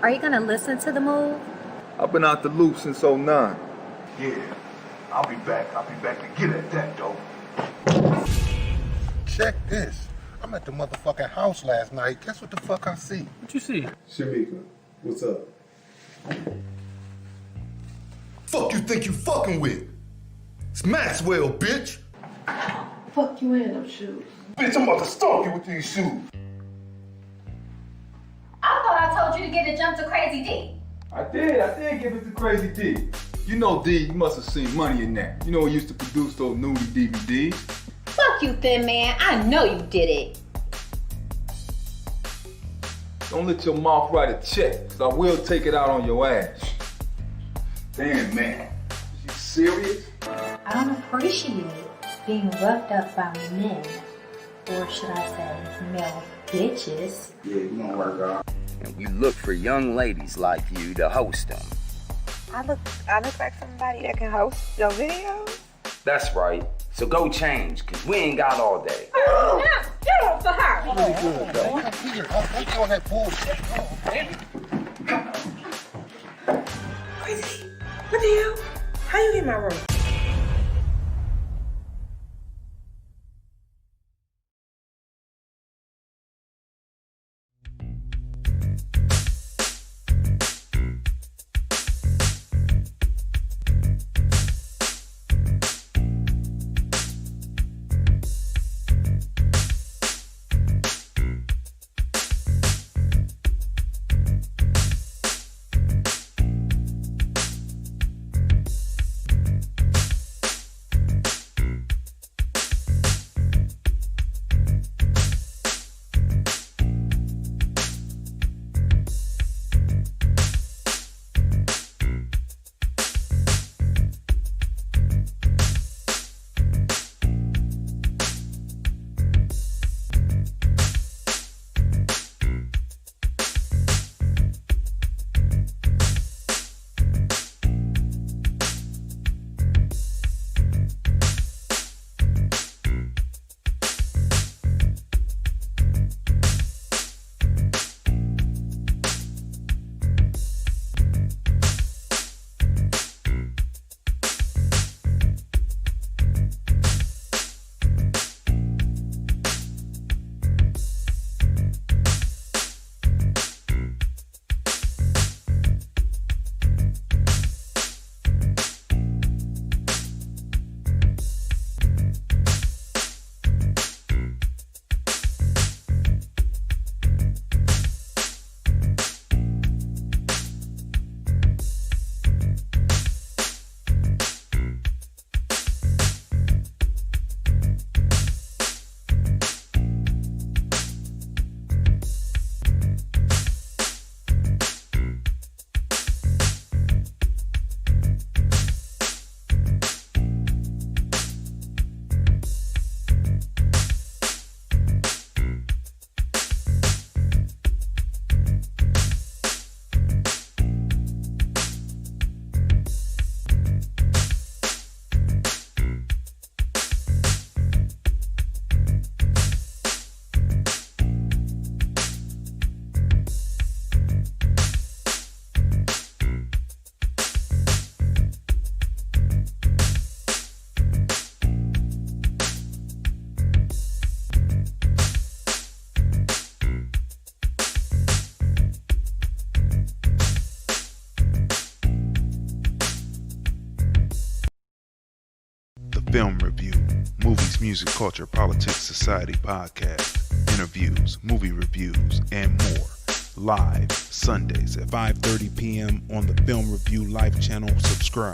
Are you gonna listen to the move? I've been out the loop since '09. Yeah, I'll be back to get at that, though. Check this. I'm at the motherfucking house last night. Guess what the fuck I see? What you see? Jamaica, what's up? Fuck you think you fucking with? It's Maxwell, bitch. Fuck you in them shoes. Bitch, I'm about to stalk you with these shoes. I thought I told you to get a jump to Crazy D. I did give it to Crazy D. You know D, you must have seen money in that. You know he used to produce those nudie DVDs. Fuck you, thin man. I know you did it. Don't let your mouth write a check, cause I will take it out on your ass. Damn, man. You serious? I don't appreciate being roughed up by men, or should I say male bitches. Yeah, you gonna work out. And we look for young ladies like you to host them. I look like somebody that can host your videos. That's right. So go change, cause we ain't got all day. Get off the house. Really good, though. I'm doing that bullshit. Crazy. What the hell? How you in my room? Film review, movies, music, culture, politics, society, podcast, interviews, movie reviews, and more. Live Sundays at 5:30 p.m. on the Film Review Live channel. Subscribe.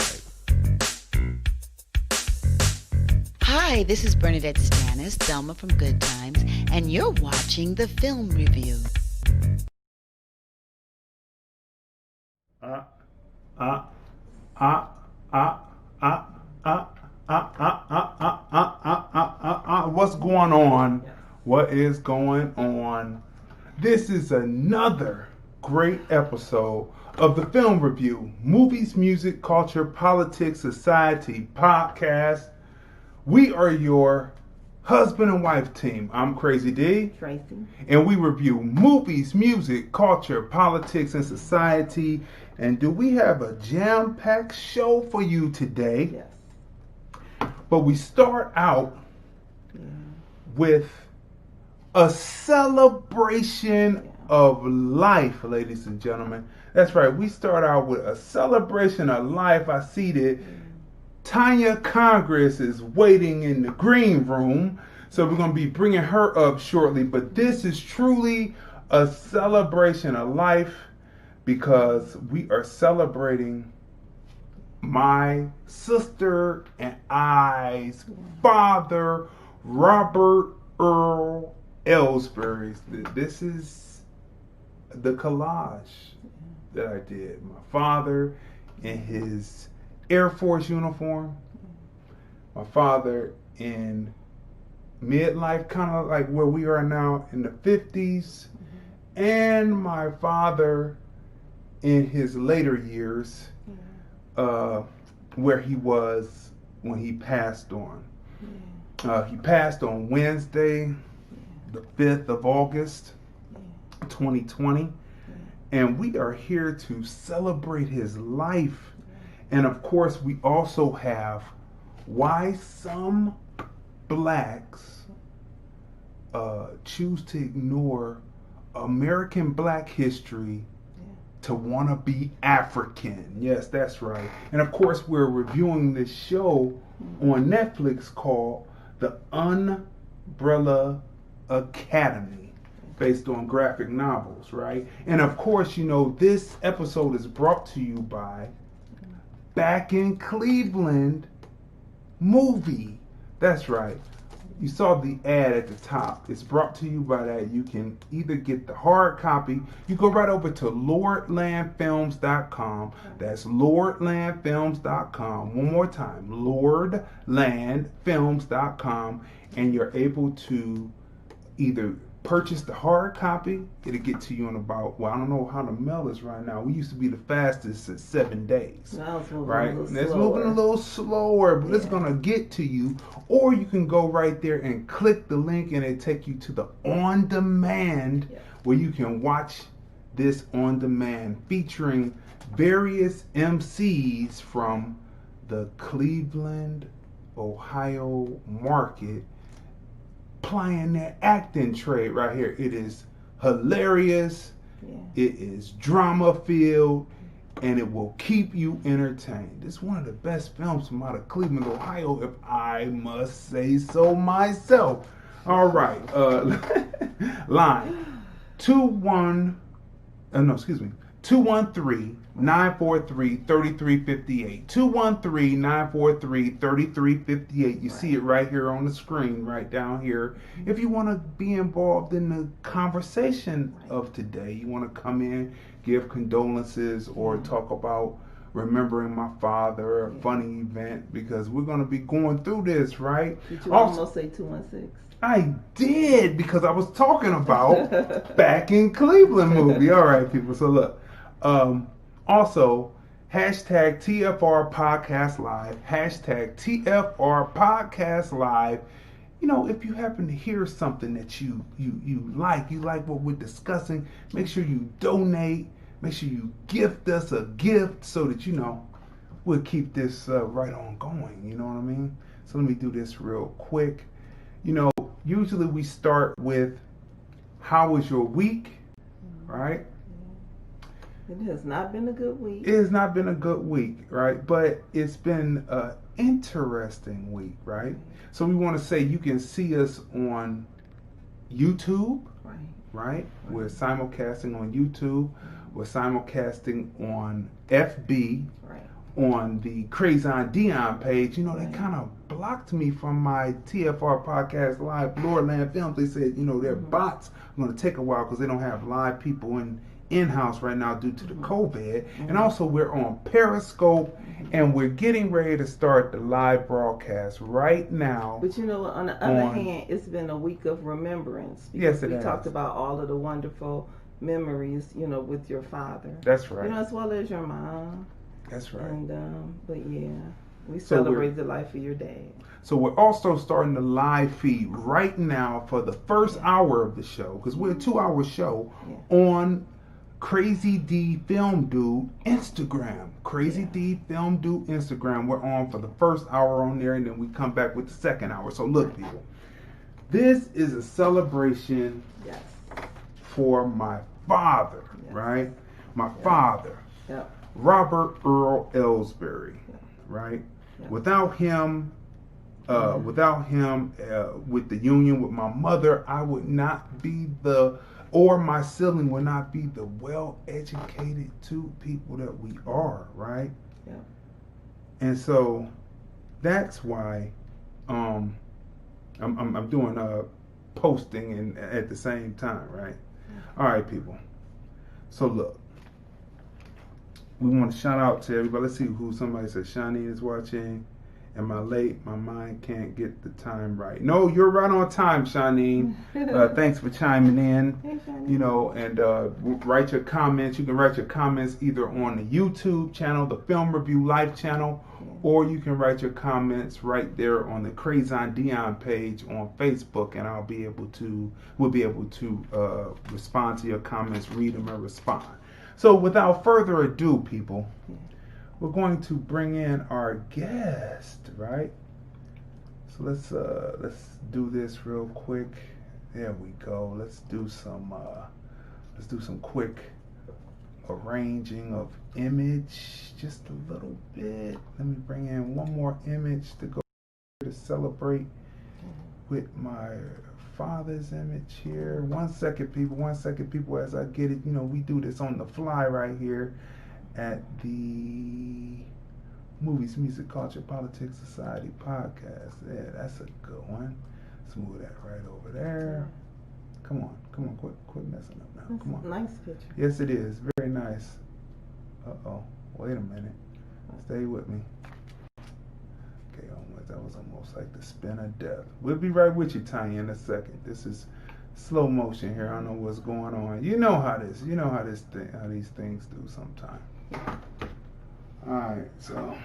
Hi, this is Bernadette Stannis, Thelma from Good Times, and you're watching the Film Review. What's going on? What is going on? This is another great episode of the Film Review, movies, music, culture, politics, society, podcast. We are your husband and wife team. I'm Crazy D. Tracy. And we review movies, music, culture, politics, and society. And do we have a jam-packed show for you today? Yes. But we start out with a celebration of life, ladies and gentlemen. That's right. We start out with a celebration of life. I see that Tanya Congress is waiting in the green room, so we're going to be bringing her up shortly. But this is truly a celebration of life because we are celebrating my sister and I's father, Robert Earl Ellsbury. This is the collage that I did. My father in his Air Force uniform, my father in midlife, kind of like where we are now in the 50s, and my father in his later years, where he was when he passed on. He passed on Wednesday, the 5th of August, 2020, and we are here to celebrate his life. And of course, we also have why some blacks choose to ignore American Black history to want to be African. Yes, that's right. And of course, we're reviewing this show on Netflix called The Umbrella Academy, based on graphic novels, right? And of course, you know, this episode is brought to you by Back in Cleveland movie. That's right. You saw the ad at the top. It's brought to you by that. You can either get the hard copy. You go right over to lordlandfilms.com. That's lordlandfilms.com. One more time. lordlandfilms.com. And you're able to either purchase the hard copy. It'll get to you in about, well, I don't know how the mail is right now. We used to be the fastest at 7 days. Now it's moving right? a little It's slower. moving a little slower, but it's going to get to you. Or you can go right there and click the link and it take you to the on demand where you can watch this on demand featuring various MCs from the Cleveland, Ohio market playing their acting trade right here. It is hilarious, it is drama filled, and it will keep you entertained. It's one of the best films from out of Cleveland, Ohio, if I must say so myself. All right, line 213-943-3358. 213-943-3358. You see it right here on the screen, right down here. If you want to be involved in the conversation of today, you want to come in, give condolences, or talk about remembering my father, a funny event, because we're going to be going through this, right? Did you almost say 216? I did, because I was talking about Back in Cleveland movie. All right, people. So look, also, hashtag TFRPODCASTLIVE, hashtag TFRPODCASTLIVE. You know, if you happen to hear something that you like what we're discussing, make sure you donate. Make sure you gift us a gift so that, you know, we'll keep this right on going. You know what I mean? So let me do this real quick. You know, usually we start with, how was your week, right? It has not been a good week. It has not been a good week, right? But it's been an interesting week, right? So we want to say you can see us on YouTube, right? We're simulcasting on YouTube. We're simulcasting on FB, on the Crazy on Dion page. You know, they kind of blocked me from my TFR Podcast Live Lordland Films. They said, you know, their bots are going to take a while because they don't have live people in-house right now due to the COVID. And also we're on Periscope, and we're getting ready to start the live broadcast right now. But you know, on the other hand, it's been a week of remembrance. Yes, it has. We talked about all of the wonderful memories, you know, with your father. That's right. You know, as well as your mom. That's right. And but yeah, We celebrate the life of your dad. So we're also starting the live feed right now for the first hour of the show, because we're a 2-hour show on Crazy D Film Dude Instagram. Crazy D Film Dude Instagram. We're on for the first hour on there, and then we come back with the second hour. So look, people, this is a celebration for my father, right? My father, Robert Earl Ellsbury, right? Without him, with the union with my mother, I would not be my sibling would not be the well-educated two people that we are, right? Yeah. And so that's why I'm doing posting and at the same time, right? All right, people. So look, we want to shout out to everybody. Let's see who somebody said Shani is watching. Am I late? My mind can't get the time right. No, you're right on time, Shanine. Thanks for chiming in. Hey, you know, and write your comments. You can write your comments either on the YouTube channel, the Film Review Live channel, or you can write your comments right there on the Crazon Dion page on Facebook, and we'll be able to respond to your comments, read them, and respond. So without further ado, people, we're going to bring in our guest, right? So let's do this real quick. There we go. Let's do some quick arranging of image, just a little bit. Let me bring in one more image to go to celebrate with my father's image here. 1 second, people. 1 second, people. As I get it, you know, we do this on the fly right here at the Movies, Music, Culture, Politics, Society podcast. Yeah, that's a good one. Let's move that right over there. Come on, quit messing up now. Come on. Nice picture. Yes, it is. Very nice. Uh-oh. Wait a minute. Stay with me. Okay, that was almost like the spin of death. We'll be right with you, Tanya, in a second. This is slow motion here. I don't know what's going on. You know how these things do sometimes. Alright, so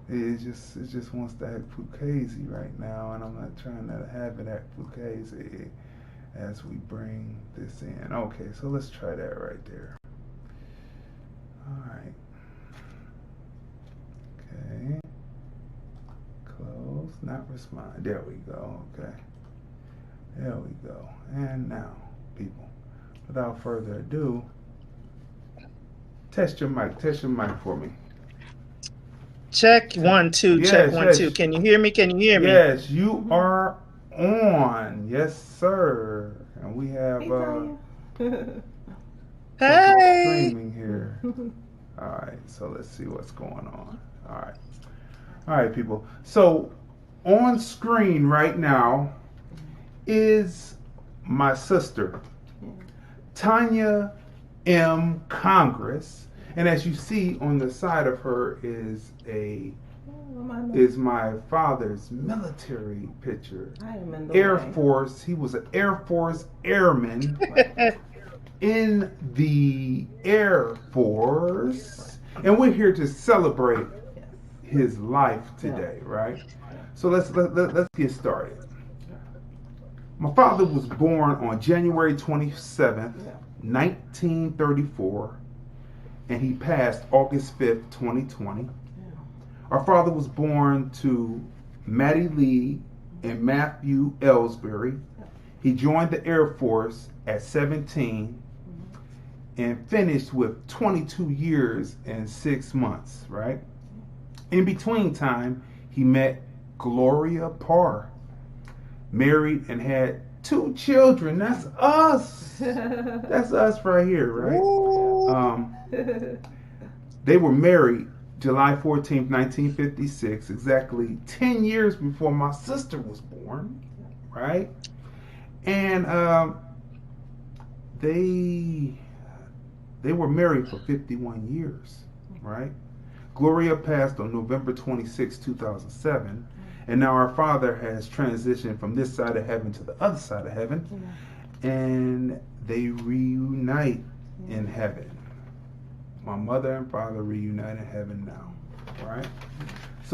it just wants to act fugazi right now, and I'm not trying to have it act fugazi as we bring this in. Okay, so let's try that right there. Alright. Okay. Close, not respond. There we go. Okay. There we go. And now, people, without further ado, test your mic for me. Check 1 2. Yes, check 1 2. Can you hear me? Yes, you are on. Yes, sir. And we have streaming here. All right, so let's see what's going on. All right, people. So on screen right now is my sister, Tanya M. Congress, and as you see on the side of her is my father's military picture. Air Force. He was an Air Force airman in the Air Force, and we're here to celebrate his life today, right? So let's get started. My father was born on January 27th, 1934, and he passed August 5th, 2020. Our father was born to Mattie Lee and Matthew Ellsbury. He joined the Air Force at 17 and finished with 22 years and 6 months, right? In between time, he met Gloria Parr, married and had 2 children. That's us. That's us right here, right? They were married July 14th, 1956, exactly 10 years before my sister was born, right? And they were married for 51 years, right? Gloria passed on November 26, 2007, and now our father has transitioned from this side of heaven to the other side of heaven, and they reunite in heaven. My mother and father reunite in heaven now, right?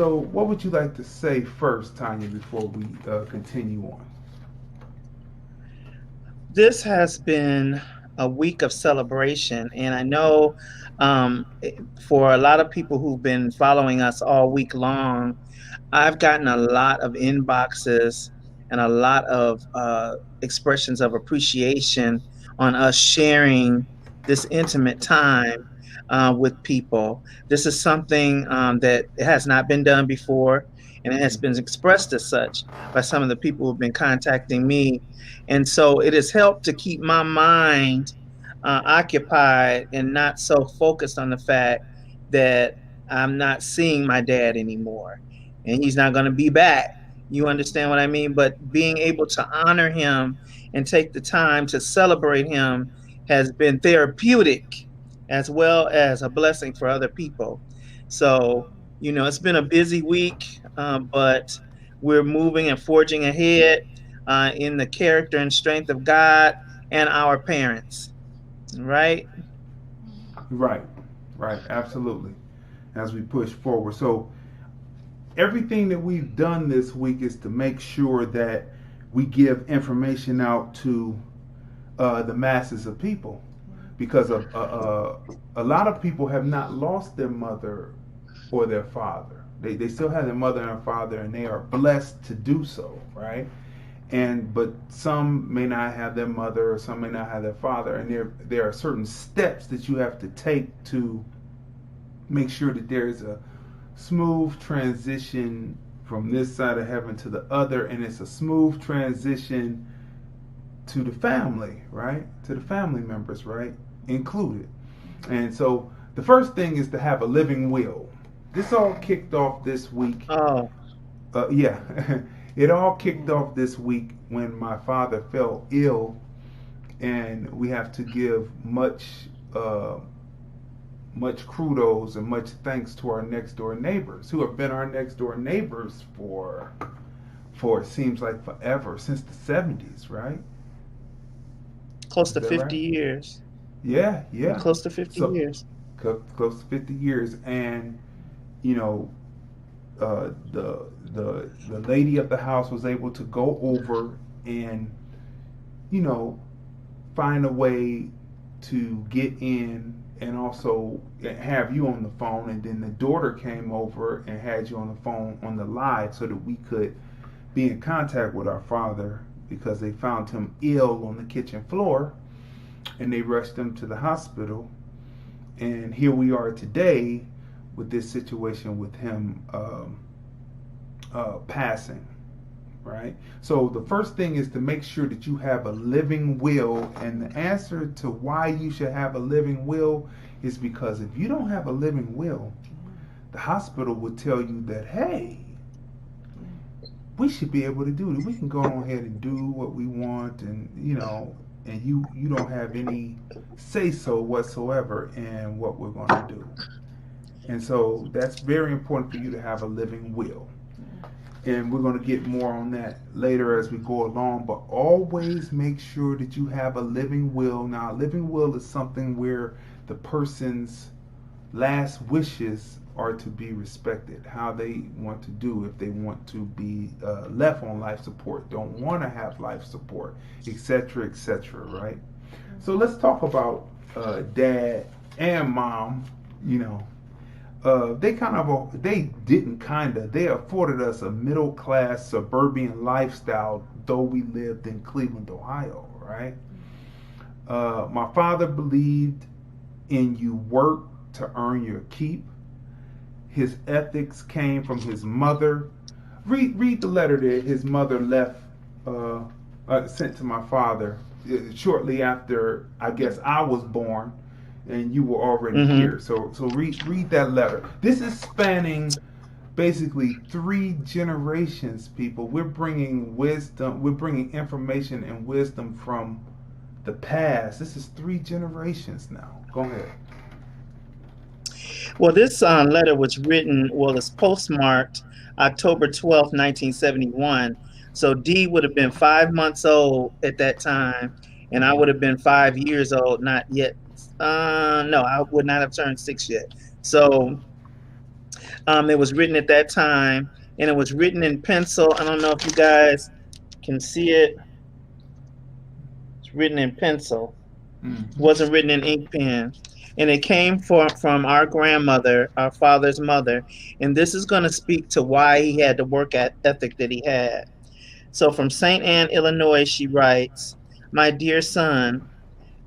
So what would you like to say first, Tanya, before we continue on? This has been a week of celebration, and I know for a lot of people who've been following us all week long, I've gotten a lot of inboxes and a lot of expressions of appreciation on us sharing this intimate time with people. This is something that has not been done before, and it has been expressed as such by some of the people who've been contacting me. And so it has helped to keep my mind occupied and not so focused on the fact that I'm not seeing my dad anymore and he's not going to be back. You understand what I mean? But being able to honor him and take the time to celebrate him has been therapeutic as well as a blessing for other people. So, you know, it's been a busy week, but we're moving and forging ahead in the character and strength of God and our parents. Right? Right, absolutely. As we push forward. So everything that we've done this week is to make sure that we give information out to the masses of people, because a lot of people have not lost their mother or their father. They still have their mother and father, and they are blessed to do so, right? But some may not have their mother, or some may not have their father, and there are certain steps that you have to take to make sure that there is a smooth transition from this side of heaven to the other, and it's a smooth transition to the family, right? To the family members, right? Included. And so the first thing is to have a living will. This all kicked off this week. Yeah. It all kicked off this week when my father fell ill, and we have to give much kudos and much thanks to our next door neighbors, who have been our next door neighbors for it seems like forever, since the 70s, right? Close to 50 years. Yeah. Close to 50 years. Close to 50 years, and you know, the lady of the house was able to go over and, you know, find a way to get in and also have you on the phone, and then the daughter came over and had you on the phone on the live so that we could be in contact with our father, because they found him ill on the kitchen floor and they rushed him to the hospital. And here we are today with this situation with him passing, right? So the first thing is to make sure that you have a living will, and the answer to why you should have a living will is because if you don't have a living will, the hospital would tell you that, hey, we should be able to do this. We can go on ahead and do what we want, and you know, and you don't have any say-so whatsoever in what we're going to do. And so that's very important for you to have a living will. And we're going to get more on that later as we go along, but always make sure that you have a living will. Now, a living will is something where the person's last wishes are to be respected, how they want to do, if they want to be left on life support, don't want to have life support, etc., right? So let's talk about dad and mom. You know, they afforded us a middle class suburban lifestyle, though we lived in Cleveland, Ohio, right? My father believed in you work to earn your keep. His ethics came from his mother. Read the letter that his mother left, sent to my father shortly after, I guess, I was born, and you were already here. So read that letter. This is spanning basically 3 generations, people. We're bringing wisdom. We're bringing information and wisdom from the past. This is 3 generations now. Go ahead. Well, this letter was written, it's postmarked October 12th, 1971. So D would have been 5 months old at that time, and I would have been 5 years old, not yet. No, I would not have turned 6 yet. So It was written at that time, and it was written in pencil. I don't know if you guys can see it. It's written in pencil. It wasn't written in ink pen. And it came from our grandmother, our father's mother. And this is going to speak to why he had the work ethic that he had. So from St. Anne, Illinois, she writes, "My dear son,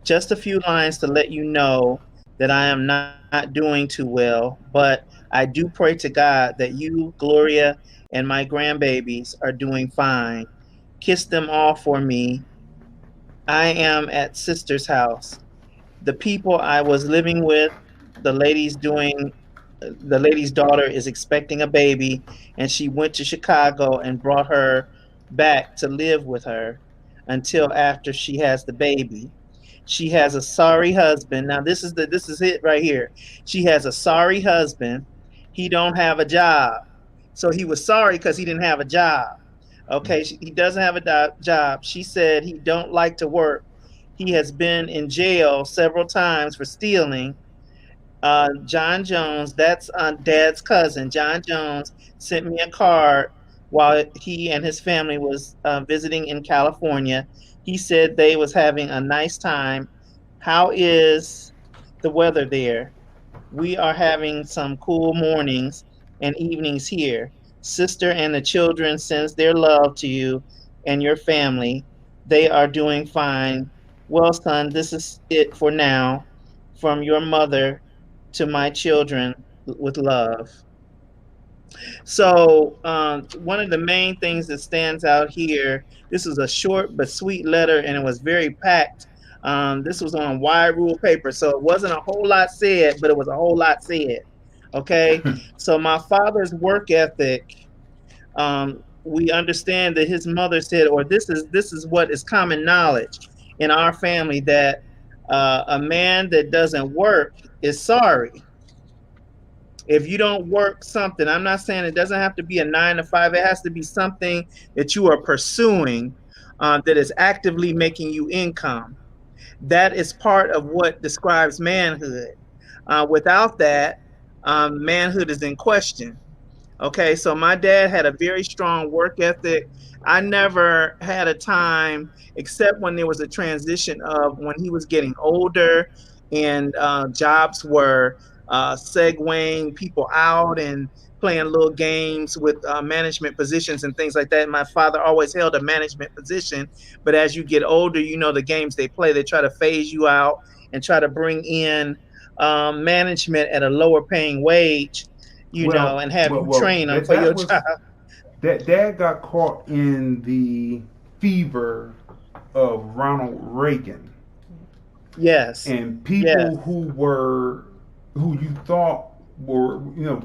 just a few lines to let you know that I am not doing too well, but I do pray to God that you, Gloria, and my grandbabies are doing fine. Kiss them all for me. I am at sister's house. The people I was living with, the lady's daughter is expecting a baby, and she went to Chicago and brought her back to live with her until after she has the baby. She has a sorry husband." Now this is it right here. "She has a sorry husband. He don't have a job." So he was sorry because he didn't have a job. Okay, he doesn't have a job. She said he don't like to work. He has been in jail several times for stealing. John Jones, that's Dad's cousin. John Jones sent me a card while he and his family was visiting in California. He said they was having a nice time. How is the weather there? We are having some cool mornings and evenings here. Sister and the children sends their love to you and your family. They are doing fine. Well, son, this is it for now. From your mother to my children, with love." So one of the main things that stands out here, this is a short but sweet letter, and it was very packed. This was on wide rule paper, so it wasn't a whole lot said, but it was a whole lot said. Okay, so my father's work ethic, we understand that his mother said, or this is what is common knowledge in our family, that a man that doesn't work is sorry. If you don't work something, I'm not saying it doesn't have to be a 9 to 5. It has to be something that you are pursuing that is actively making you income. That is part of what describes manhood. Without that, manhood is in question. Okay, so my dad had a very strong work ethic. I never had a time, except when there was a transition of when he was getting older and jobs were segueing people out and playing little games with management positions and things like that. My father always held a management position, but as you get older, you know the games they play. They try to phase you out and try to bring in management at a lower paying wage, and have you train them for your job. That Dad got caught in the fever of Ronald Reagan. Yes. And people who you thought were,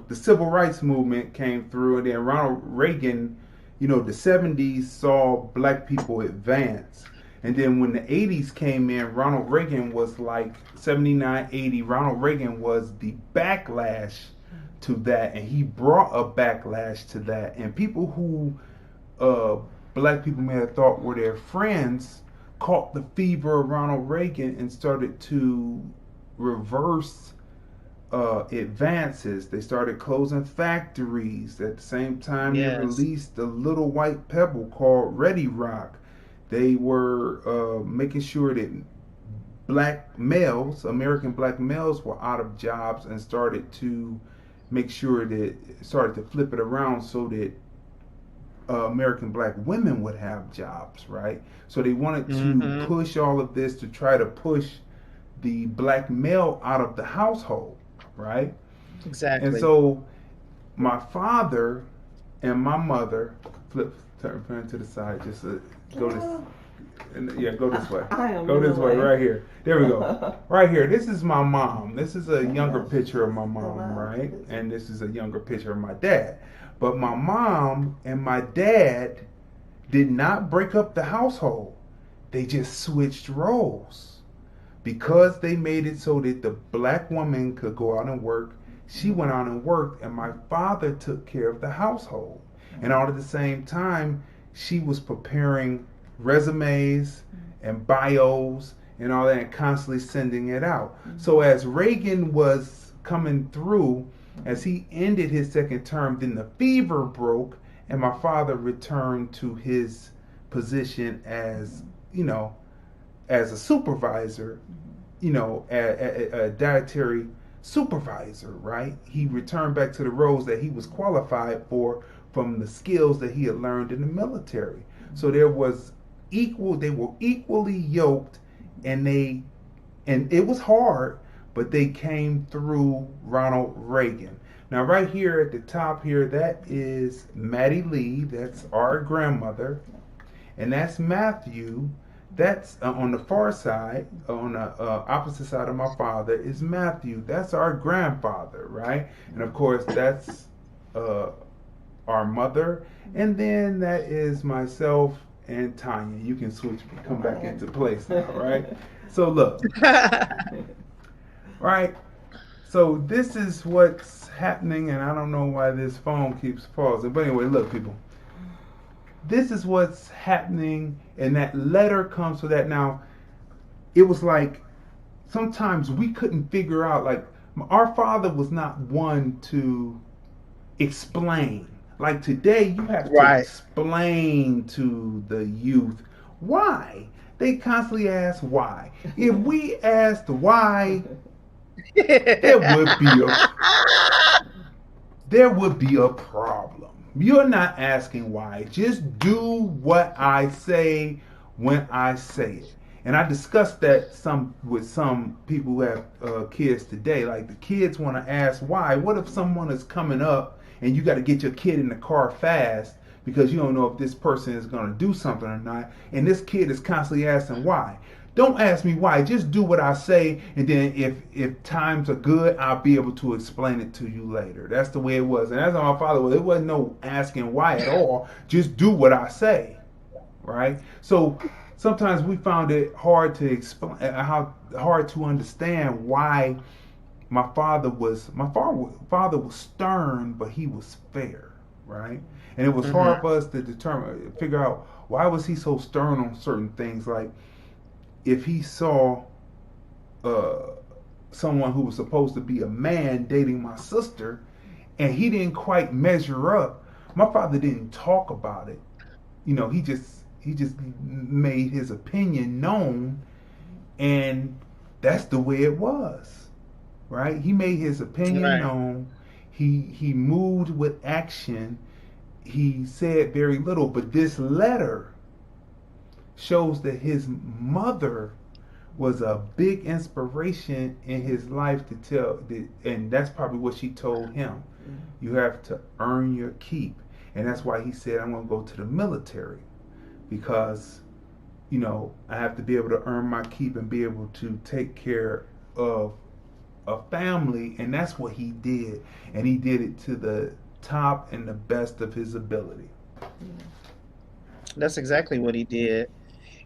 the civil rights movement came through, and then Ronald Reagan, the 70s saw black people advance. And then when the 80s came in, Ronald Reagan was like 79, 80. Ronald Reagan was the backlash to that, and he brought a backlash to that. And people who black people may have thought were their friends caught the fever of Ronald Reagan and started to reverse advances. They started closing factories. At the same time, they released a little white pebble called Ready Rock. They were making sure that black males, American black males, were out of jobs, and started to make sure that started to flip it around so that American black women would have jobs, right? So they wanted to push all of this to try to push the black male out of the household, right? Exactly. And so my father and my mother turn to the side, just go this. Go this way. Go this way, right here. There we go. Right here. This is my mom. This is a younger picture of my mom, right? And this is a younger picture of my dad. But my mom and my dad did not break up the household. They just switched roles. Because they made it so that the black woman could go out and work, she went out and worked, and my father took care of the household. And all at the same time, she was preparing resumes and bios and all that, and constantly sending it out. So as Reagan was coming through, As he ended his second term, then the fever broke, and my father returned to his position as, as a supervisor, a dietary supervisor, right? He returned back to the roles that he was qualified for from the skills that he had learned in the military. So they were equally yoked, and it was hard, but they came through Ronald Reagan. Now right here at the top here, that is Maddie Lee, that's our grandmother, and that's Matthew. That's on the far side, on the opposite side of my father is Matthew. That's our grandfather, right? And of course, that's our mother. And then that is myself and Tanya. You can come back into place now, right? So look, right? So this is what's happening, and I don't know why this phone keeps pausing. But anyway, look, people. This is what's happening, and that letter comes for that. Now, it was like sometimes we couldn't figure out, like, our father was not one to explain. Like today, you have to explain to the youth why. They constantly ask why. If we asked why, there would be a problem. You're not asking why. Just do what I say when I say it. And I discussed that with some people who have kids today. Like the kids want to ask why. What if someone is coming up and you got to get your kid in the car fast because you don't know if this person is going to do something or not. And this kid is constantly asking why. Don't ask me why. Just do what I say, and then if times are good, I'll be able to explain it to you later. That's the way it was. And that's how my father was. It wasn't no asking why at all. Just do what I say, right? So sometimes we found it hard to explain, hard to understand why my father was stern, but he was fair, right? And it was hard for us to figure out why was he so stern on certain things, like if he saw someone who was supposed to be a man dating my sister and he didn't quite measure up, my father didn't talk about it. He just made his opinion known, and that's the way it was, right? He made his opinion known. He moved with action. He said very little, but this letter shows that his mother was a big inspiration in his life to tell, and that's probably what she told him. You have to earn your keep. And that's why he said, I'm going to go to the military, because, I have to be able to earn my keep and be able to take care of a family. And that's what he did. And he did it to the top and the best of his ability. That's exactly what he did.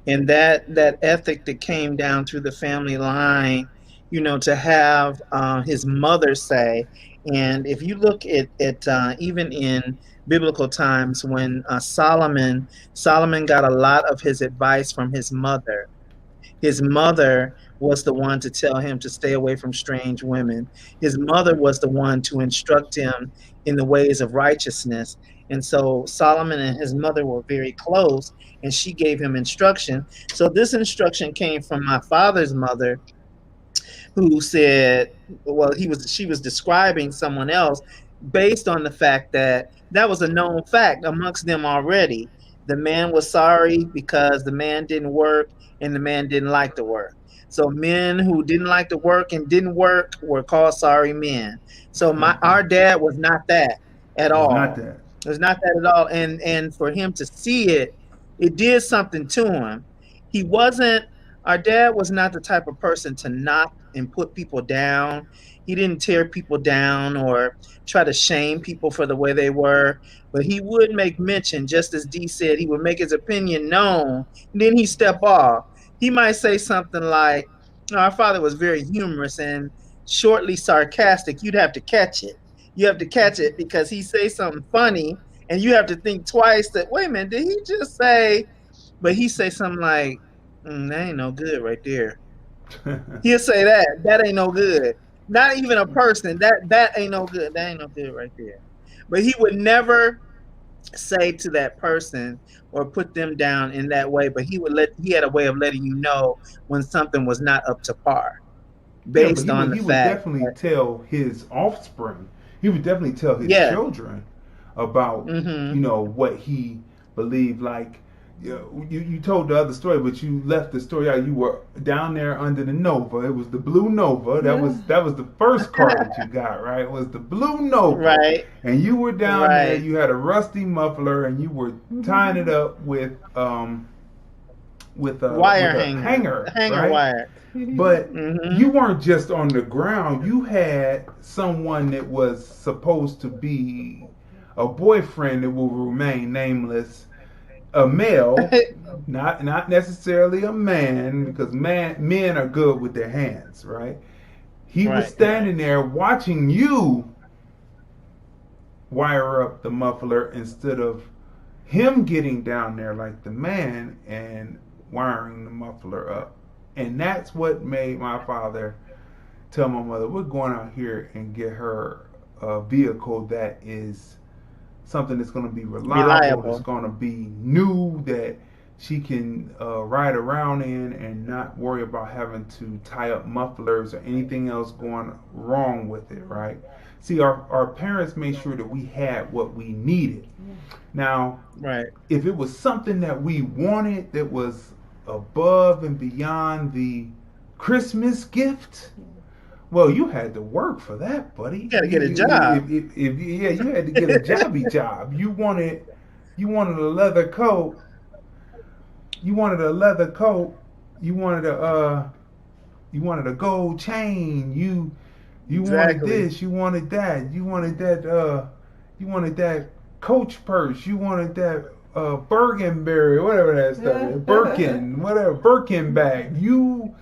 And that ethic that came down through the family line, to have his mother say, and if you look at even in biblical times when Solomon got a lot of his advice from his mother. His mother was the one to tell him to stay away from strange women. His mother was the one to instruct him in the ways of righteousness. And so Solomon and his mother were very close, and she gave him instruction. So this instruction came from my father's mother, who said, she was describing someone else based on the fact that was a known fact amongst them already. The man was sorry because the man didn't work and the man didn't like to work. So men who didn't like to work and didn't work were called sorry men. So our dad was not that at all. It was not that at all. And for him to see it, it did something to him. Our dad was not the type of person to knock and put people down. He didn't tear people down or try to shame people for the way they were, but he would make mention, just as Dee said, he would make his opinion known, and then he'd step off. He might say something like, our father was very humorous and shortly sarcastic. You'd have to catch it. You have to catch it because he say something funny, and you have to think twice that, wait a minute, did he just say, but he say something like, that ain't no good right there. He'll say that ain't no good. Not even a person. That ain't no good. That ain't no good right there. But he would never say to that person or put them down in that way. But he had a way of letting you know when something was not up to par, based on the he would fact. definitely tell his offspring. He would definitely tell his children about what he believed. Like you told the other story, but you left the story out. You were down there under the Nova. It was the Blue Nova. That was the first car that you got, right? It was the Blue Nova. Right. And you were down there. You had a rusty muffler, and you were tying it up with a hanger, right? Wire. But you weren't just on the ground. You had someone that was supposed to be a boyfriend that will remain nameless. A male, not necessarily a man, because men are good with their hands, right? He was standing there watching you wire up the muffler instead of him getting down there like the man and wiring the muffler up. And that's what made my father tell my mother, we're going out here and get her a vehicle that is something that's going to be reliable. It's going to be new, that she can ride around in and not worry about having to tie up mufflers or anything else going wrong with it, right? See, our parents made sure that we had what we needed. Now, if it was something that we wanted that was above and beyond the Christmas gift, well, you had to work for that, buddy. You got to get a job. You had to get a jobby job. You wanted a leather coat. You wanted a leather coat. You wanted a gold chain. You wanted this. You wanted that. You wanted that. You wanted that Coach purse. You wanted that Bergenberry, whatever that stuff is. Birkin, whatever Birkin bag. You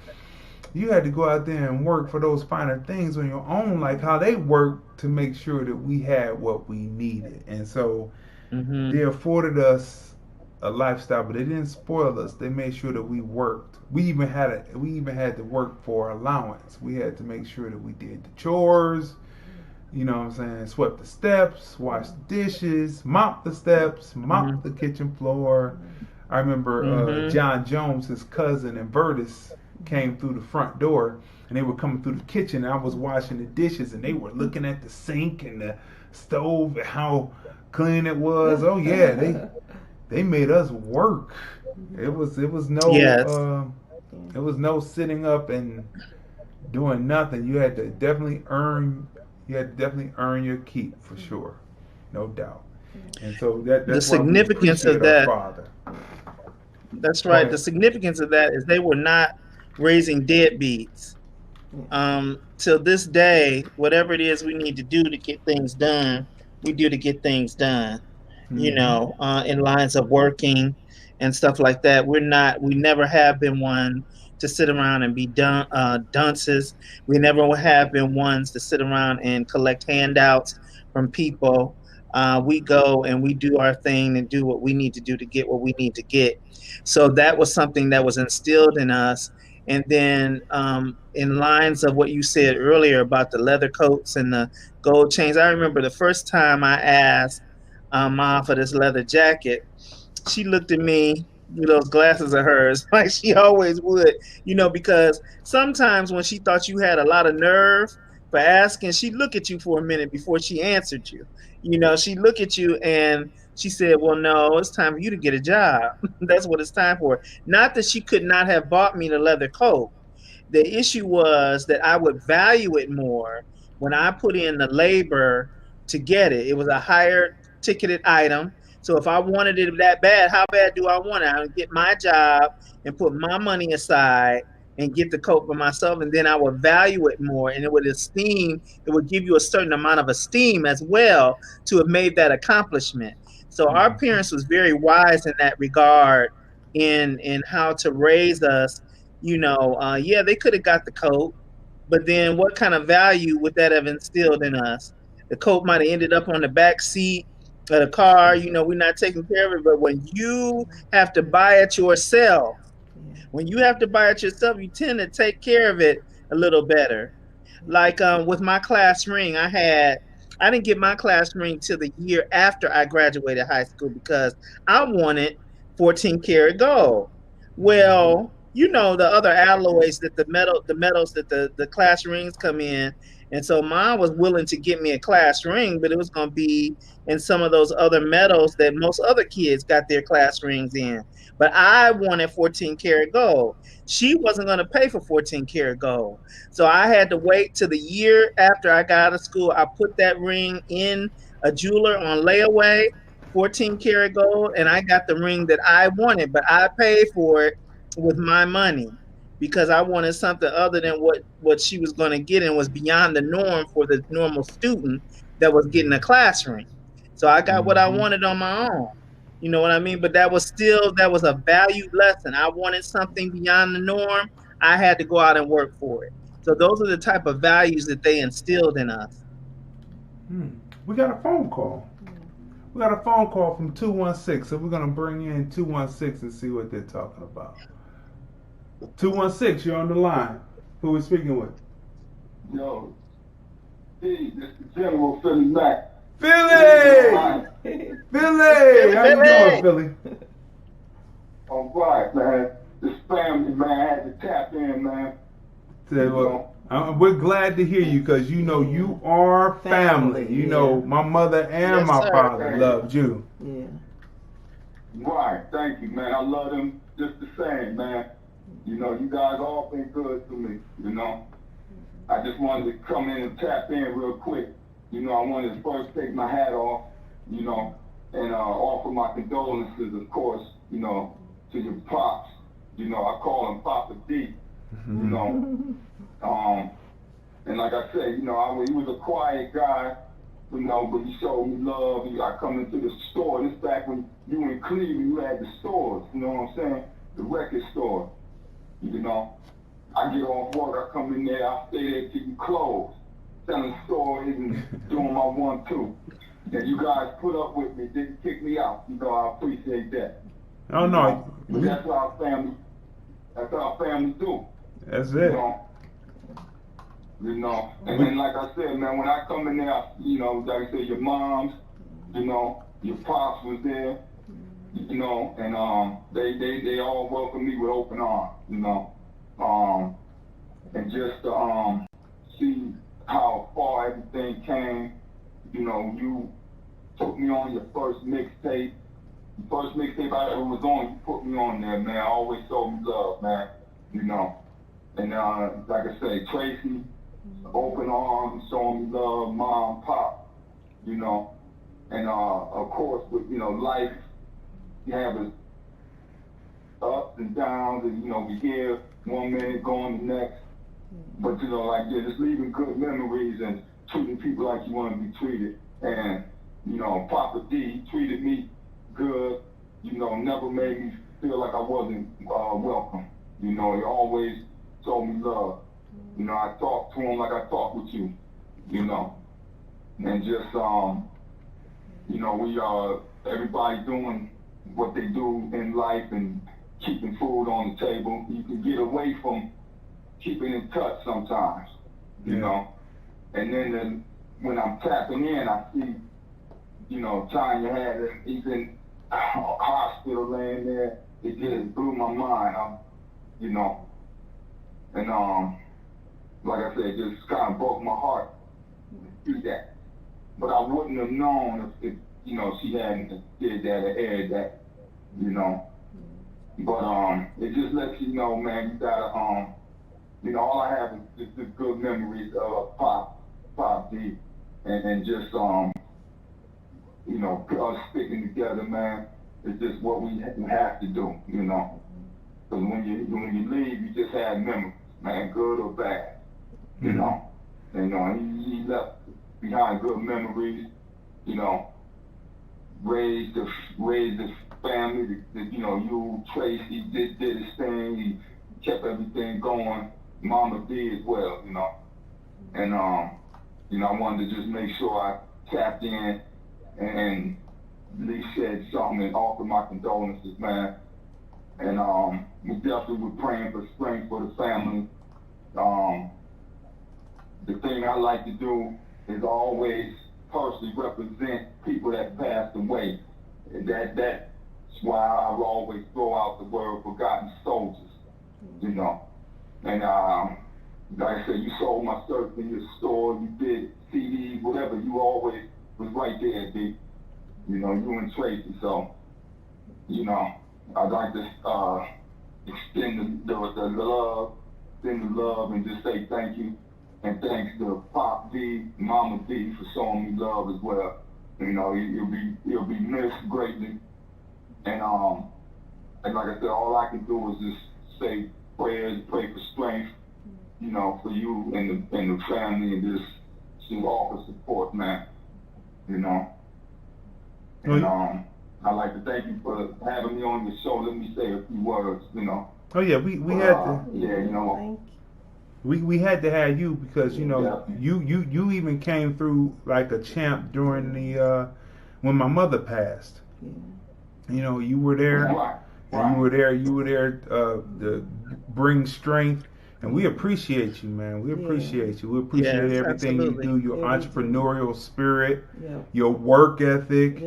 had to go out there and work for those finer things on your own, like how they worked to make sure that we had what we needed. And so they afforded us a lifestyle, but they didn't spoil us. They made sure that we worked. We even had to work for allowance. We had to make sure that we did the chores, you know what I'm saying, swept the steps, washed the dishes, mopped the steps, mopped the kitchen floor. I remember John Jones, his cousin, and Vertus came through the front door, and they were coming through the kitchen, and I was washing the dishes, and they were looking at the sink and the stove and how clean it was. Oh yeah, they made us work. It was no sitting up and doing nothing. You had to definitely earn your keep, for sure, no doubt. And so that's the significance of that. That's right. The significance of that is they were not raising deadbeats. Till this day, whatever it is we need to do to get things done, we do to get things done. You know, in lines of working and stuff like that. We never have been one to sit around and be dunces. We never have been ones to sit around and collect handouts from people. We go and we do our thing and do what we need to do to get what we need to get. So that was something that was instilled in us. And then in lines of what you said earlier about the leather coats and the gold chains, I remember the first time I asked Mom for this leather jacket, she looked at me with those glasses of hers like she always would, you know, because sometimes when she thought you had a lot of nerve for asking, she'd look at you for a minute before she answered you. You know, she'd look at you and she said, well, no, it's time for you to get a job. That's what it's time for. Not that she could not have bought me the leather coat. The issue was that I would value it more when I put in the labor to get it. It was a higher ticketed item. So if I wanted it that bad, how bad do I want it? I would get my job and put my money aside and get the coat for myself, and then I would value it more, and it would give you a certain amount of esteem as well to have made that accomplishment. So our parents was very wise in that regard in how to raise us. You know, they could have got the coat, but then what kind of value would that have instilled in us? The coat might have ended up on the back seat of the car. You know, we're not taking care of it. But when you have to buy it yourself, you tend to take care of it a little better. Like with my class ring, I didn't get my class ring till the year after I graduated high school because I wanted 14 karat gold. Well, you know the other alloys that the metals that the class rings come in, and so mine was willing to get me a class ring, but it was going to be in some of those other metals that most other kids got their class rings in. But I wanted 14 karat gold. She wasn't going to pay for 14 karat gold. So I had to wait till the year after I got out of school. I put that ring in a jeweler on layaway, 14 karat gold, and I got the ring that I wanted, but I paid for it with my money because I wanted something other than what she was going to get and was beyond the norm for the normal student that was getting a class ring. So I got what I wanted on my own. You know what I mean? But that was a valued lesson. I wanted something beyond the norm. I had to go out and work for it. So those are the type of values that they instilled in us. We got a phone call. We got a phone call from 216. So we're going to bring in 216 and see what they're talking about. 216, you're on the line. Who are we speaking with? Yo, hey, this is General Philly Mac. Philly! Philly! How you doing, Philly? All right, man. This family, man, I had to tap in, man. We're glad to hear you because you know you are family. You know my mother and my father loved you. Yeah. Right, thank you, man. I love them just the same, man. You know, you guys all been good to me, you know. I just wanted to come in and tap in real quick. You know, I wanted to first take my hat off, you know, and offer my condolences, of course, you know, to your pops. You know, I call him Papa D, you know. And like I said, you know, he was a quiet guy, you know, but he showed me love. I come into the store. This back when you in Cleveland, you had the stores, you know what I'm saying? The record store. You know, I get off work, I come in there, I stay there till you close, selling stories and doing my 1-2. And you guys put up with me, didn't kick me out. You know, I appreciate that. Oh, no. But that's what our family do. That's it. You know, and then like I said, man, when I come in there, you know, like I said, your moms, you know, your pops was there, you know, and they all welcomed me with open arms, you know, and just to see how far everything came. You know, you took me on your first mixtape. The first mixtape I ever was on, you put me on there, man. I always showed me love, man, you know. And like I say, Tracy, open arms, showing me love, mom, pop, you know. And of course, with, you know, life, you have its ups and downs, and, you know, we here 1 minute, going the next. But, you know, like, yeah, just leaving good memories and treating people like you want to be treated. And, you know, Papa D treated me good, you know, never made me feel like I wasn't welcome. You know, he always showed me love. You know, I talked to him like I talk with you, you know. And just, you know, we everybody doing what they do in life and keeping food on the table. You can get away from keeping in touch sometimes, you know. And then when I'm tapping in, I see, you know, Tanya he's in hospital laying there. It just blew my mind, you know. And like I said, it just kind of broke my heart to see that. But I wouldn't have known if you know, she hadn't did that or aired that, you know. But it just lets you know, man, you gotta you know, all I have is just good memories of Pop D, and just you know, us sticking together, man. It's just what we have to do, you know. Because when you leave, you just have memories, man, good or bad, you know. And he left behind good memories, you know. Raised the family, you know, you, Tracy, did his thing. He kept everything going. Mama D as well, you know. And you know, I wanted to just make sure I tapped in and at least said something and offered my condolences, man. And we definitely were praying for strength for the family. the thing I like to do is always personally represent people that passed away. And that's why I will always throw out the word forgotten soldiers, you know. And like I said, you sold my stuff in your store, you did CDs, whatever, you always was right there, D. You know, you and Tracy. So, you know, I'd like to extend the love, and just say thank you. And thanks to Pop D, Mama D for showing me love as well. You know, he'll be missed greatly. And like I said, all I can do is just say prayers, pray for strength, you know, for you and the family, and just to offer support, man. You know. And I'd like to thank you for having me on your show. Let me say a few words, you know. Oh yeah, we had to. Yeah, you know. We had to have you because you know you even came through like a champ during the when my mother passed. You know, you were there, and you were there to bring strength, and we appreciate you, man. We appreciate you. We appreciate everything you do. Your entrepreneurial spirit, your work ethic,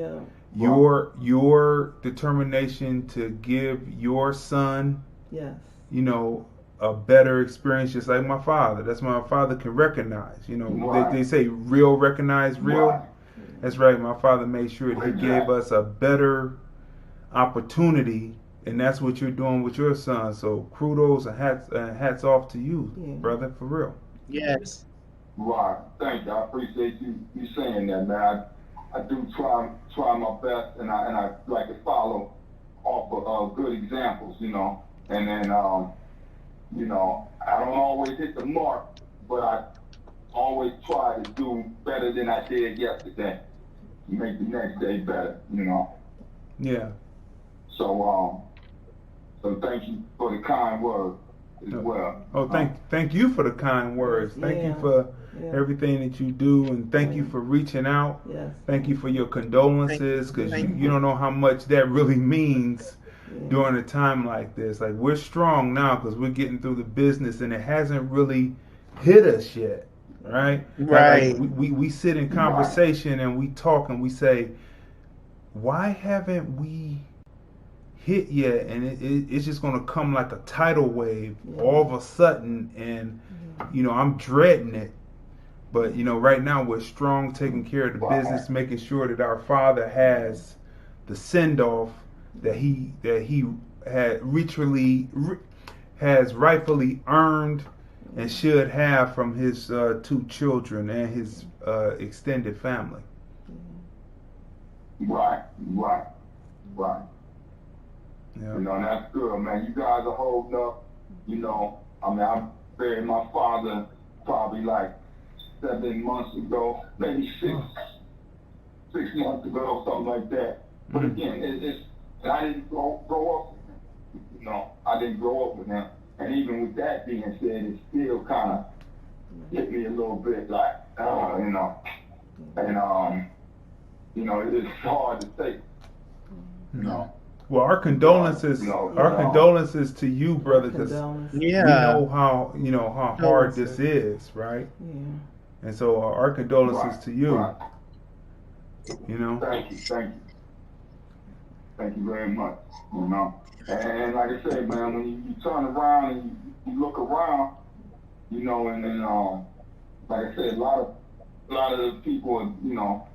your determination to give your son, you know, a better experience, just like my father. That's my father can recognize. You know, they say real recognize real. That's right. My father made sure that he gave us a better opportunity, and that's what you're doing with your son. So kudos and hats off to you, brother, for real. Yes. Right. Thank you. I appreciate you saying that, man. I do try my best, and I like to follow off of good examples, you know. And then you know, I don't always hit the mark, but I always try to do better than I did yesterday. Make the next day better, you know. Yeah. So thank you for the kind words as well. Oh, thank you for the kind words. Thank you for everything that you do, and thank you for reaching out. Thank you for your condolences, because you don't know how much that really means during a time like this. Like, we're strong now because we're getting through the business, and it hasn't really hit us yet, right? Right. Like we sit in conversation and we talk and we say, why haven't we hit yet? And it's just going to come like a tidal wave all of a sudden, and you know, I'm dreading it. But you know, right now we're strong, taking care of the business, making sure that our father has the send off that he had has rightfully earned and should have from his 2 children and his extended family. Right. Yeah. You know, and that's good, man. You guys are holding up. You know, I mean, I buried my father probably like 7 months ago, maybe 6 months ago, something like that. But again, and I didn't grow up with him. You know, I didn't grow up with him. And even with that being said, it still kind of hit me a little bit, like, you know. And, you know, it's hard to take, you know. Well, our condolences, condolences to you, brother, because we know how hard this is, right? Yeah. And so our condolences to you. Right. You know. Thank you very much. You know, and like I said, man, when you turn around and you look around, you know, and then like I said, a lot of the people, you know,